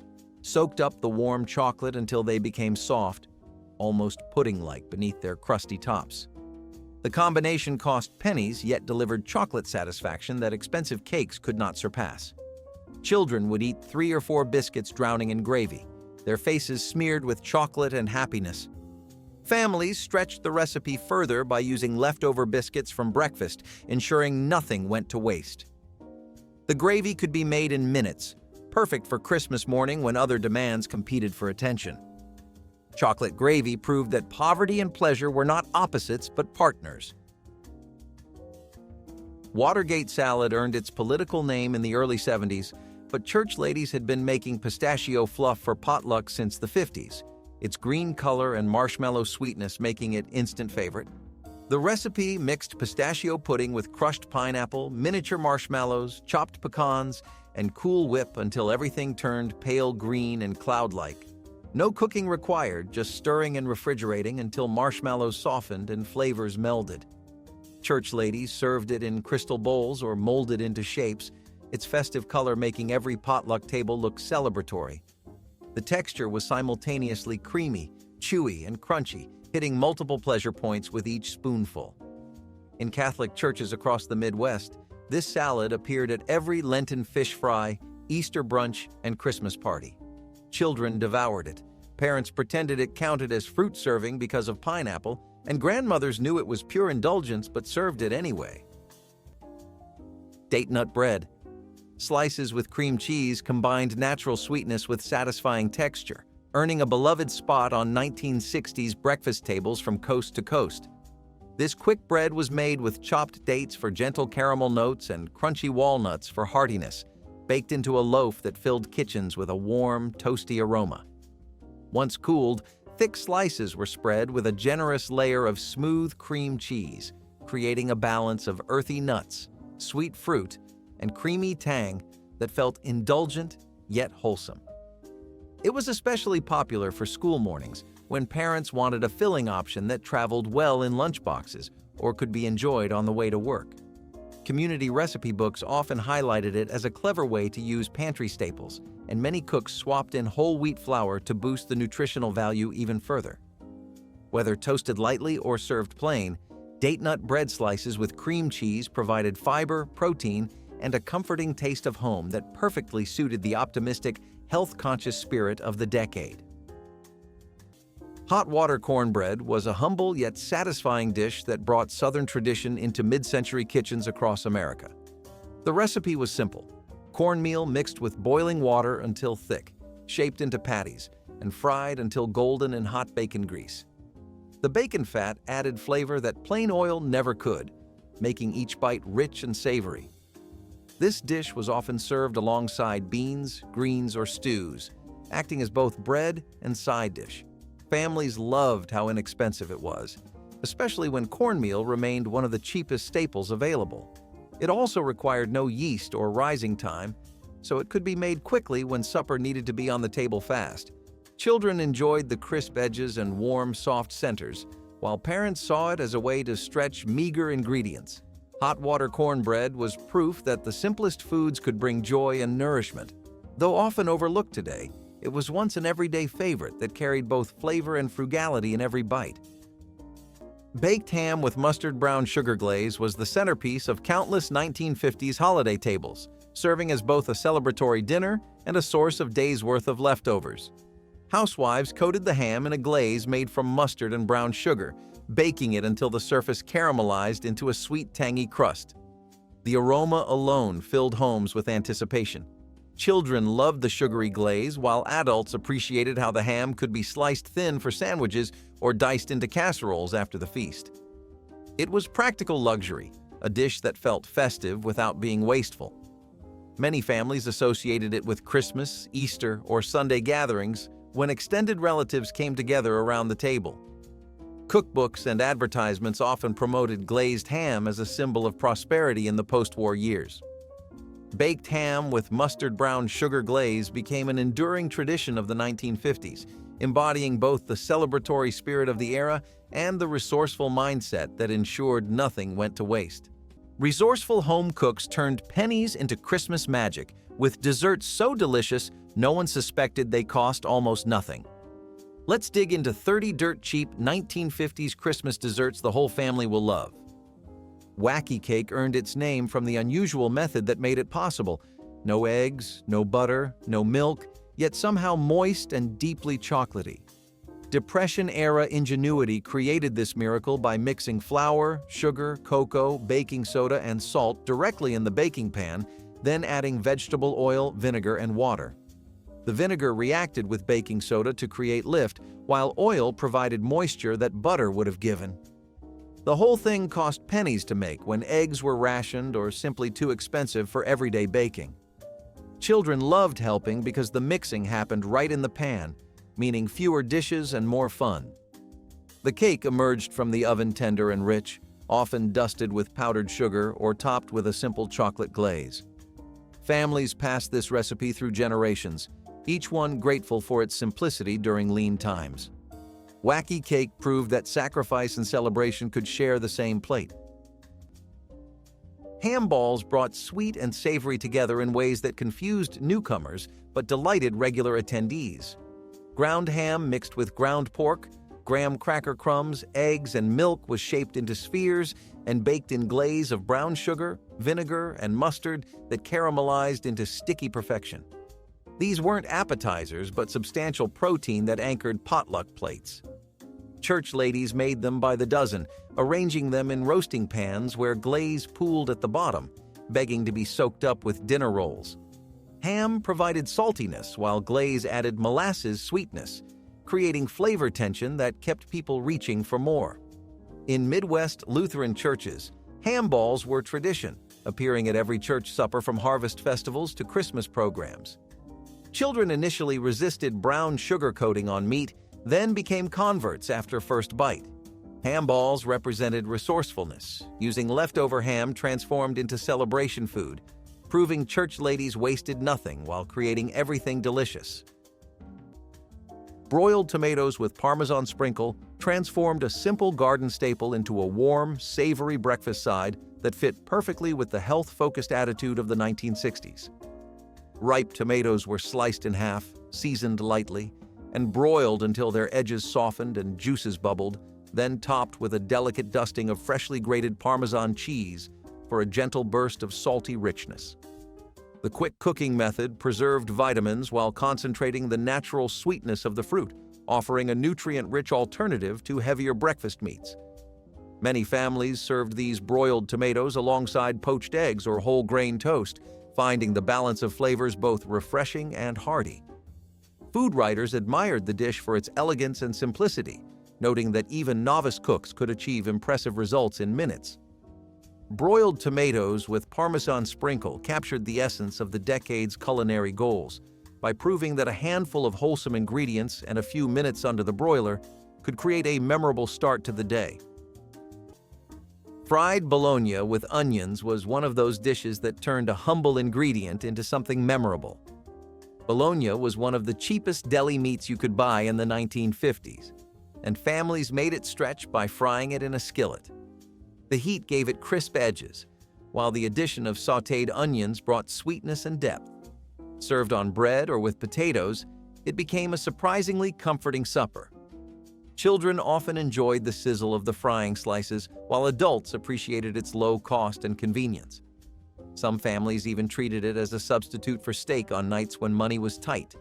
soaked up the warm chocolate until they became soft, almost pudding-like beneath their crusty tops. The combination cost pennies yet delivered chocolate satisfaction that expensive cakes could not surpass. Children would eat 3 or 4 biscuits drowning in gravy, their faces smeared with chocolate and happiness. Families stretched the recipe further by using leftover biscuits from breakfast, ensuring nothing went to waste. The gravy could be made in minutes, perfect for Christmas morning when other demands competed for attention. Chocolate gravy proved that poverty and pleasure were not opposites but partners. Watergate salad earned its political name in the early 70s, but church ladies had been making pistachio fluff for potluck since the 50s, its green color and marshmallow sweetness making it instant favorite. The recipe mixed pistachio pudding with crushed pineapple, miniature marshmallows, chopped pecans, and Cool Whip until everything turned pale green and cloud-like. No cooking required, just stirring and refrigerating until marshmallows softened and flavors melded. Church ladies served it in crystal bowls or molded into shapes, its festive color making every potluck table look celebratory. The texture was simultaneously creamy, chewy, and crunchy, hitting multiple pleasure points with each spoonful. In Catholic churches across the Midwest, this salad appeared at every Lenten fish fry, Easter brunch, and Christmas party. Children devoured it. Parents pretended it counted as fruit serving because of pineapple, and grandmothers knew it was pure indulgence but served it anyway. Date nut bread. Slices with cream cheese combined natural sweetness with satisfying texture, earning a beloved spot on 1960s breakfast tables from coast to coast. This quick bread was made with chopped dates for gentle caramel notes and crunchy walnuts for heartiness, baked into a loaf that filled kitchens with a warm, toasty aroma. Once cooled, thick slices were spread with a generous layer of smooth cream cheese, creating a balance of earthy nuts, sweet fruit, and creamy tang that felt indulgent yet wholesome. It was especially popular for school mornings when parents wanted a filling option that traveled well in lunchboxes or could be enjoyed on the way to work. Community recipe books often highlighted it as a clever way to use pantry staples, and many cooks swapped in whole wheat flour to boost the nutritional value even further. Whether toasted lightly or served plain, date nut bread slices with cream cheese provided fiber, protein, and a comforting taste of home that perfectly suited the optimistic, health-conscious spirit of the decade. Hot water cornbread was a humble yet satisfying dish that brought Southern tradition into mid-century kitchens across America. The recipe was simple: cornmeal mixed with boiling water until thick, shaped into patties, and fried until golden in hot bacon grease. The bacon fat added flavor that plain oil never could, making each bite rich and savory. This dish was often served alongside beans, greens, or stews, acting as both bread and side dish. Families loved how inexpensive it was, especially when cornmeal remained one of the cheapest staples available. It also required no yeast or rising time, so it could be made quickly when supper needed to be on the table fast. Children enjoyed the crisp edges and warm, soft centers, while parents saw it as a way to stretch meager ingredients. Hot water cornbread was proof that the simplest foods could bring joy and nourishment. Though often overlooked today, it was once an everyday favorite that carried both flavor and frugality in every bite. Baked ham with mustard brown sugar glaze was the centerpiece of countless 1950s holiday tables, serving as both a celebratory dinner and a source of days' worth of leftovers. Housewives coated the ham in a glaze made from mustard and brown sugar, baking it until the surface caramelized into a sweet, tangy crust. The aroma alone filled homes with anticipation. Children loved the sugary glaze, while adults appreciated how the ham could be sliced thin for sandwiches or diced into casseroles after the feast. It was practical luxury, a dish that felt festive without being wasteful. Many families associated it with Christmas, Easter, or Sunday gatherings when extended relatives came together around the table. Cookbooks and advertisements often promoted glazed ham as a symbol of prosperity in the post-war years. Baked ham with mustard brown sugar glaze became an enduring tradition of the 1950s, embodying both the celebratory spirit of the era and the resourceful mindset that ensured nothing went to waste. Resourceful home cooks turned pennies into Christmas magic, with desserts so delicious no one suspected they cost almost nothing. Let's dig into 30 dirt-cheap 1950s Christmas desserts the whole family will love. Wacky cake earned its name from the unusual method that made it possible. No eggs, no butter, no milk, yet somehow moist and deeply chocolatey. Depression-era ingenuity created this miracle by mixing flour, sugar, cocoa, baking soda, and salt directly in the baking pan, then adding vegetable oil, vinegar, and water. The vinegar reacted with baking soda to create lift, while oil provided moisture that butter would have given. The whole thing cost pennies to make when eggs were rationed or simply too expensive for everyday baking. Children loved helping because the mixing happened right in the pan, meaning fewer dishes and more fun. The cake emerged from the oven tender and rich, often dusted with powdered sugar or topped with a simple chocolate glaze. Families passed this recipe through generations, each one grateful for its simplicity during lean times. Wacky cake proved that sacrifice and celebration could share the same plate. Ham balls brought sweet and savory together in ways that confused newcomers but delighted regular attendees. Ground ham mixed with ground pork, graham cracker crumbs, eggs, and milk was shaped into spheres and baked in glaze of brown sugar, vinegar, and mustard that caramelized into sticky perfection. These weren't appetizers, but substantial protein that anchored potluck plates. Church ladies made them by the dozen, arranging them in roasting pans where glaze pooled at the bottom, begging to be soaked up with dinner rolls. Ham provided saltiness, while glaze added molasses sweetness, creating flavor tension that kept people reaching for more. In Midwest Lutheran churches, ham balls were tradition, appearing at every church supper from harvest festivals to Christmas programs. Children initially resisted brown sugar coating on meat, then became converts after first bite. Ham balls represented resourcefulness, using leftover ham transformed into celebration food, proving church ladies wasted nothing while creating everything delicious. Broiled tomatoes with Parmesan sprinkle, transformed a simple garden staple into a warm, savory breakfast side that fit perfectly with the health-focused attitude of the 1960s. Ripe tomatoes were sliced in half, seasoned lightly, and broiled until their edges softened and juices bubbled, then topped with a delicate dusting of freshly grated Parmesan cheese for a gentle burst of salty richness. The quick cooking method preserved vitamins while concentrating the natural sweetness of the fruit, offering a nutrient-rich alternative to heavier breakfast meats. Many families served these broiled tomatoes alongside poached eggs or whole grain toast, finding the balance of flavors both refreshing and hearty. Food writers admired the dish for its elegance and simplicity, noting that even novice cooks could achieve impressive results in minutes. Broiled tomatoes with Parmesan sprinkle captured the essence of the decade's culinary goals by proving that a handful of wholesome ingredients and a few minutes under the broiler could create a memorable start to the day. Fried bologna with onions was one of those dishes that turned a humble ingredient into something memorable. Bologna was one of the cheapest deli meats you could buy in the 1950s, and families made it stretch by frying it in a skillet. The heat gave it crisp edges, while the addition of sautéed onions brought sweetness and depth. Served on bread or with potatoes, it became a surprisingly comforting supper. Children often enjoyed the sizzle of the frying slices, while adults appreciated its low cost and convenience. Some families even treated it as a substitute for steak on nights when money was tight.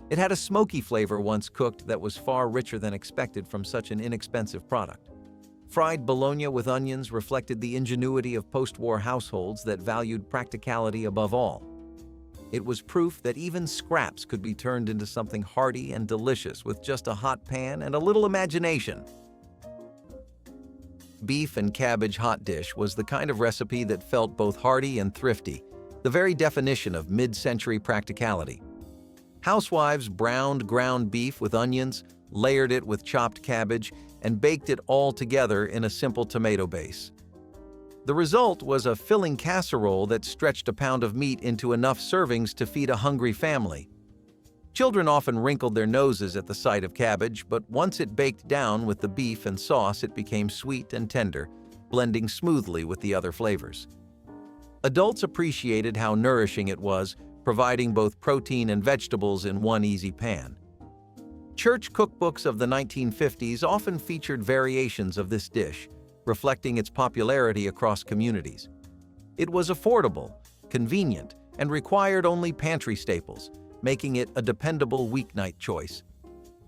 It had a smoky flavor once cooked that was far richer than expected from such an inexpensive product. Fried bologna with onions reflected the ingenuity of post-war households that valued practicality above all. It was proof that even scraps could be turned into something hearty and delicious with just a hot pan and a little imagination. Beef and cabbage hot dish was the kind of recipe that felt both hearty and thrifty, the very definition of mid-century practicality. Housewives browned ground beef with onions, layered it with chopped cabbage, and baked it all together in a simple tomato base. The result was a filling casserole that stretched a pound of meat into enough servings to feed a hungry family. Children often wrinkled their noses at the sight of cabbage, but once it baked down with the beef and sauce, it became sweet and tender, blending smoothly with the other flavors. Adults appreciated how nourishing it was, providing both protein and vegetables in one easy pan. Church cookbooks of the 1950s often featured variations of this dish, reflecting its popularity across communities. It was affordable, convenient, and required only pantry staples, making it a dependable weeknight choice.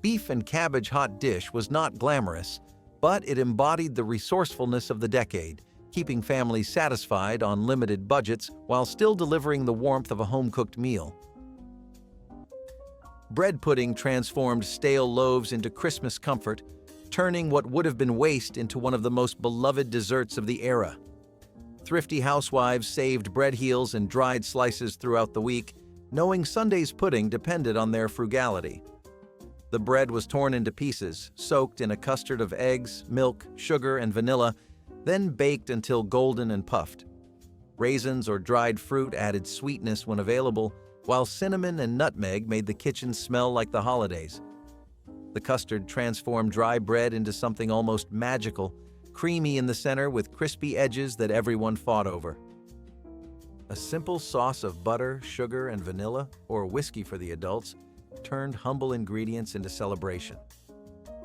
Beef and cabbage hot dish was not glamorous, but it embodied the resourcefulness of the decade, keeping families satisfied on limited budgets while still delivering the warmth of a home-cooked meal. Bread pudding transformed stale loaves into Christmas comfort, turning what would have been waste into one of the most beloved desserts of the era. Thrifty housewives saved bread heels and dried slices throughout the week, knowing Sunday's pudding depended on their frugality. The bread was torn into pieces, soaked in a custard of eggs, milk, sugar, and vanilla, then baked until golden and puffed. Raisins or dried fruit added sweetness when available, while cinnamon and nutmeg made the kitchen smell like the holidays. The custard transformed dry bread into something almost magical, creamy in the center with crispy edges that everyone fought over. A simple sauce of butter, sugar, and vanilla, or whiskey for the adults, turned humble ingredients into celebration.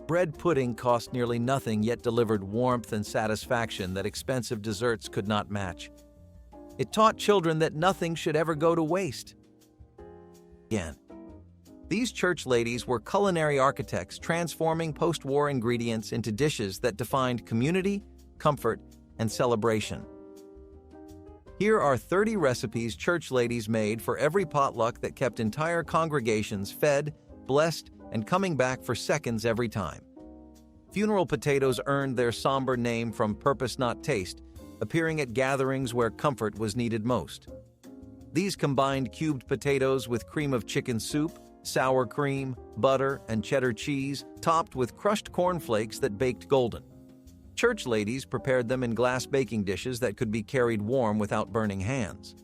Bread pudding cost nearly nothing yet delivered warmth and satisfaction that expensive desserts could not match. It taught children that nothing should ever go to waste. Again, these church ladies were culinary architects transforming post-war ingredients into dishes that defined community, comfort, and celebration. Here are 30 recipes church ladies made for every potluck that kept entire congregations fed, blessed, and coming back for seconds every time. Funeral potatoes earned their somber name from purpose not taste, appearing at gatherings where comfort was needed most. These combined cubed potatoes with cream of chicken soup, sour cream, butter, and cheddar cheese, topped with crushed cornflakes that baked golden. Church ladies prepared them in glass baking dishes that could be carried warm without burning hands.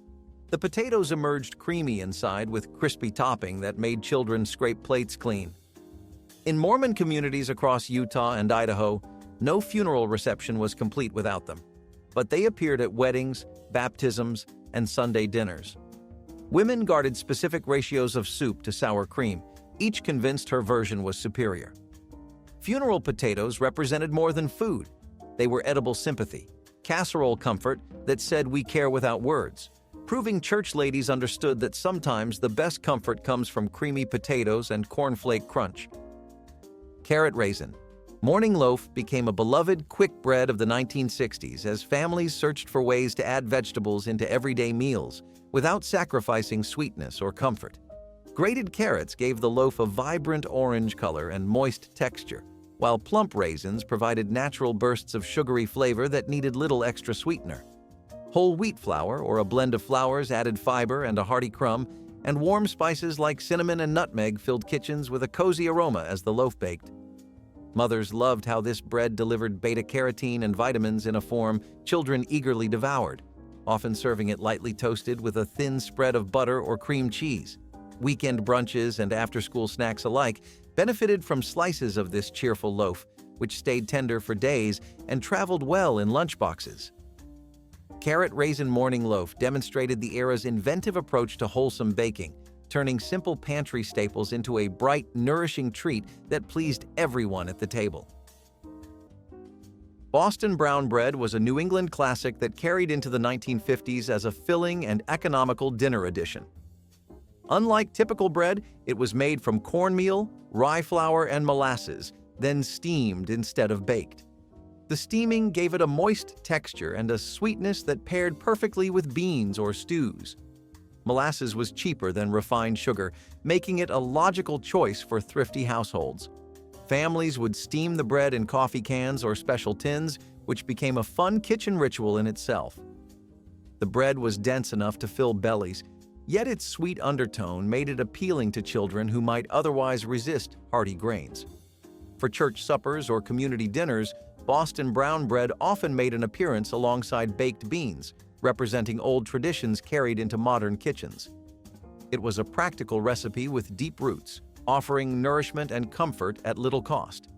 The potatoes emerged creamy inside with crispy topping that made children scrape plates clean. In Mormon communities across Utah and Idaho, no funeral reception was complete without them, but they appeared at weddings, baptisms, and Sunday dinners. Women guarded specific ratios of soup to sour cream, each convinced her version was superior. Funeral potatoes represented more than food. They were edible sympathy, casserole comfort that said we care without words, proving church ladies understood that sometimes the best comfort comes from creamy potatoes and cornflake crunch. Carrot raisin. Morning loaf became a beloved quick bread of the 1960s as families searched for ways to add vegetables into everyday meals without sacrificing sweetness or comfort. Grated carrots gave the loaf a vibrant orange color and moist texture, while plump raisins provided natural bursts of sugary flavor that needed little extra sweetener. Whole wheat flour or a blend of flours added fiber and a hearty crumb, and warm spices like cinnamon and nutmeg filled kitchens with a cozy aroma as the loaf baked. Mothers loved how this bread delivered beta-carotene and vitamins in a form children eagerly devoured, often serving it lightly toasted with a thin spread of butter or cream cheese. Weekend brunches and after-school snacks alike benefited from slices of this cheerful loaf, which stayed tender for days and traveled well in lunchboxes. Carrot raisin morning loaf demonstrated the era's inventive approach to wholesome baking, turning simple pantry staples into a bright, nourishing treat that pleased everyone at the table. Boston brown bread was a New England classic that carried into the 1950s as a filling and economical dinner addition. Unlike typical bread, it was made from cornmeal, rye flour, and molasses, then steamed instead of baked. The steaming gave it a moist texture and a sweetness that paired perfectly with beans or stews. Molasses was cheaper than refined sugar, making it a logical choice for thrifty households. Families would steam the bread in coffee cans or special tins, which became a fun kitchen ritual in itself. The bread was dense enough to fill bellies, yet its sweet undertone made it appealing to children who might otherwise resist hearty grains. For church suppers or community dinners, Boston brown bread often made an appearance alongside baked beans, representing old traditions carried into modern kitchens. It was a practical recipe with deep roots, offering nourishment and comfort at little cost.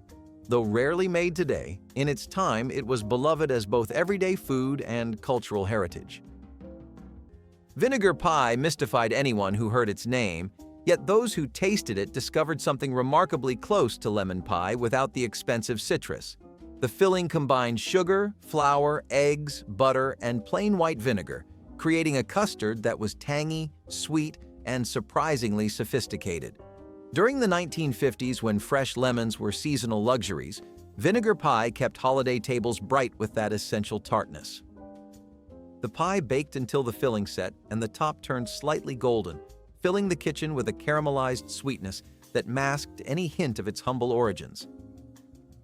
Though rarely made today, in its time it was beloved as both everyday food and cultural heritage. Vinegar pie mystified anyone who heard its name, yet those who tasted it discovered something remarkably close to lemon pie without the expensive citrus. The filling combined sugar, flour, eggs, butter, and plain white vinegar, creating a custard that was tangy, sweet, and surprisingly sophisticated. During the 1950s, when fresh lemons were seasonal luxuries, vinegar pie kept holiday tables bright with that essential tartness. The pie baked until the filling set and the top turned slightly golden, filling the kitchen with a caramelized sweetness that masked any hint of its humble origins.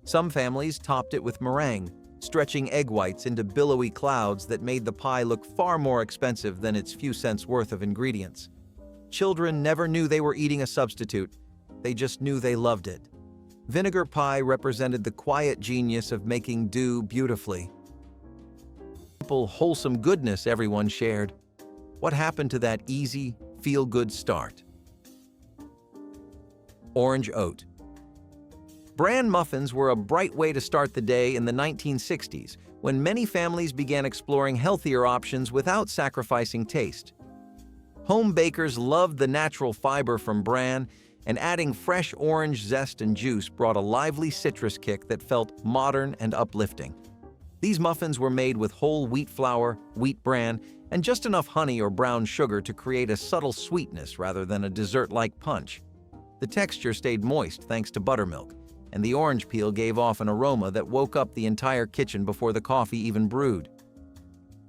Some families topped it with meringue, stretching egg whites into billowy clouds that made the pie look far more expensive than its few cents worth of ingredients. Children never knew they were eating a substitute, they just knew they loved it. Vinegar pie represented the quiet genius of making do beautifully. Simple, wholesome goodness everyone shared. What happened to that easy, feel-good start? Orange oat. Bran muffins were a bright way to start the day in the 1960s, when many families began exploring healthier options without sacrificing taste. Home bakers loved the natural fiber from bran, and adding fresh orange zest and juice brought a lively citrus kick that felt modern and uplifting. These muffins were made with whole wheat flour, wheat bran, and just enough honey or brown sugar to create a subtle sweetness rather than a dessert-like punch. The texture stayed moist thanks to buttermilk, and the orange peel gave off an aroma that woke up the entire kitchen before the coffee even brewed.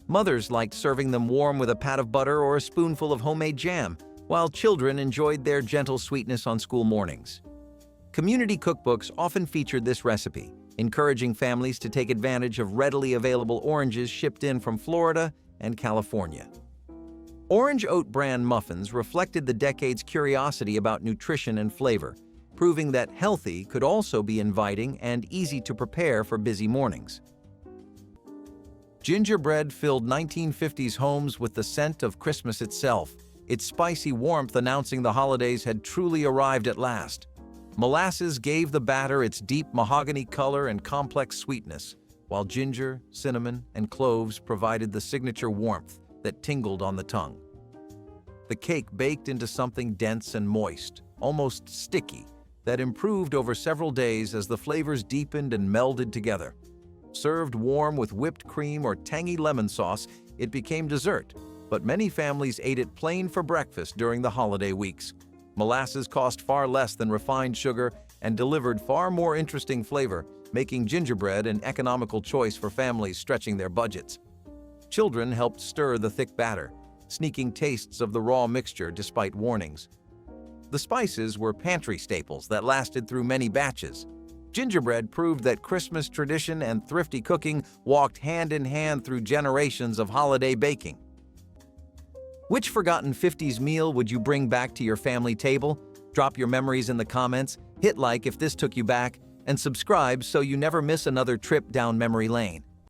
Mothers liked serving them warm with a pat of butter or a spoonful of homemade jam, while children enjoyed their gentle sweetness on school mornings. Community cookbooks often featured this recipe, encouraging families to take advantage of readily available oranges shipped in from Florida and California. Orange oat bran muffins reflected the decade's curiosity about nutrition and flavor, proving that healthy could also be inviting and easy to prepare for busy mornings. Gingerbread filled 1950s homes with the scent of Christmas itself, its spicy warmth announcing the holidays had truly arrived at last. Molasses gave the batter its deep mahogany color and complex sweetness, while ginger, cinnamon, and cloves provided the signature warmth that tingled on the tongue. The cake baked into something dense and moist, almost sticky, that improved over several days as the flavors deepened and melded together. Served warm with whipped cream or tangy lemon sauce, it became dessert, but many families ate it plain for breakfast during the holiday weeks. Molasses cost far less than refined sugar and delivered far more interesting flavor, making gingerbread an economical choice for families stretching their budgets. Children helped stir the thick batter, sneaking tastes of the raw mixture despite warnings. The spices were pantry staples that lasted through many batches. Gingerbread proved that Christmas tradition and thrifty cooking walked hand in hand through generations of holiday baking. Which forgotten 50s meal would you bring back to your family table? Drop your memories in the comments, hit like if this took you back, and subscribe so you never miss another trip down memory lane.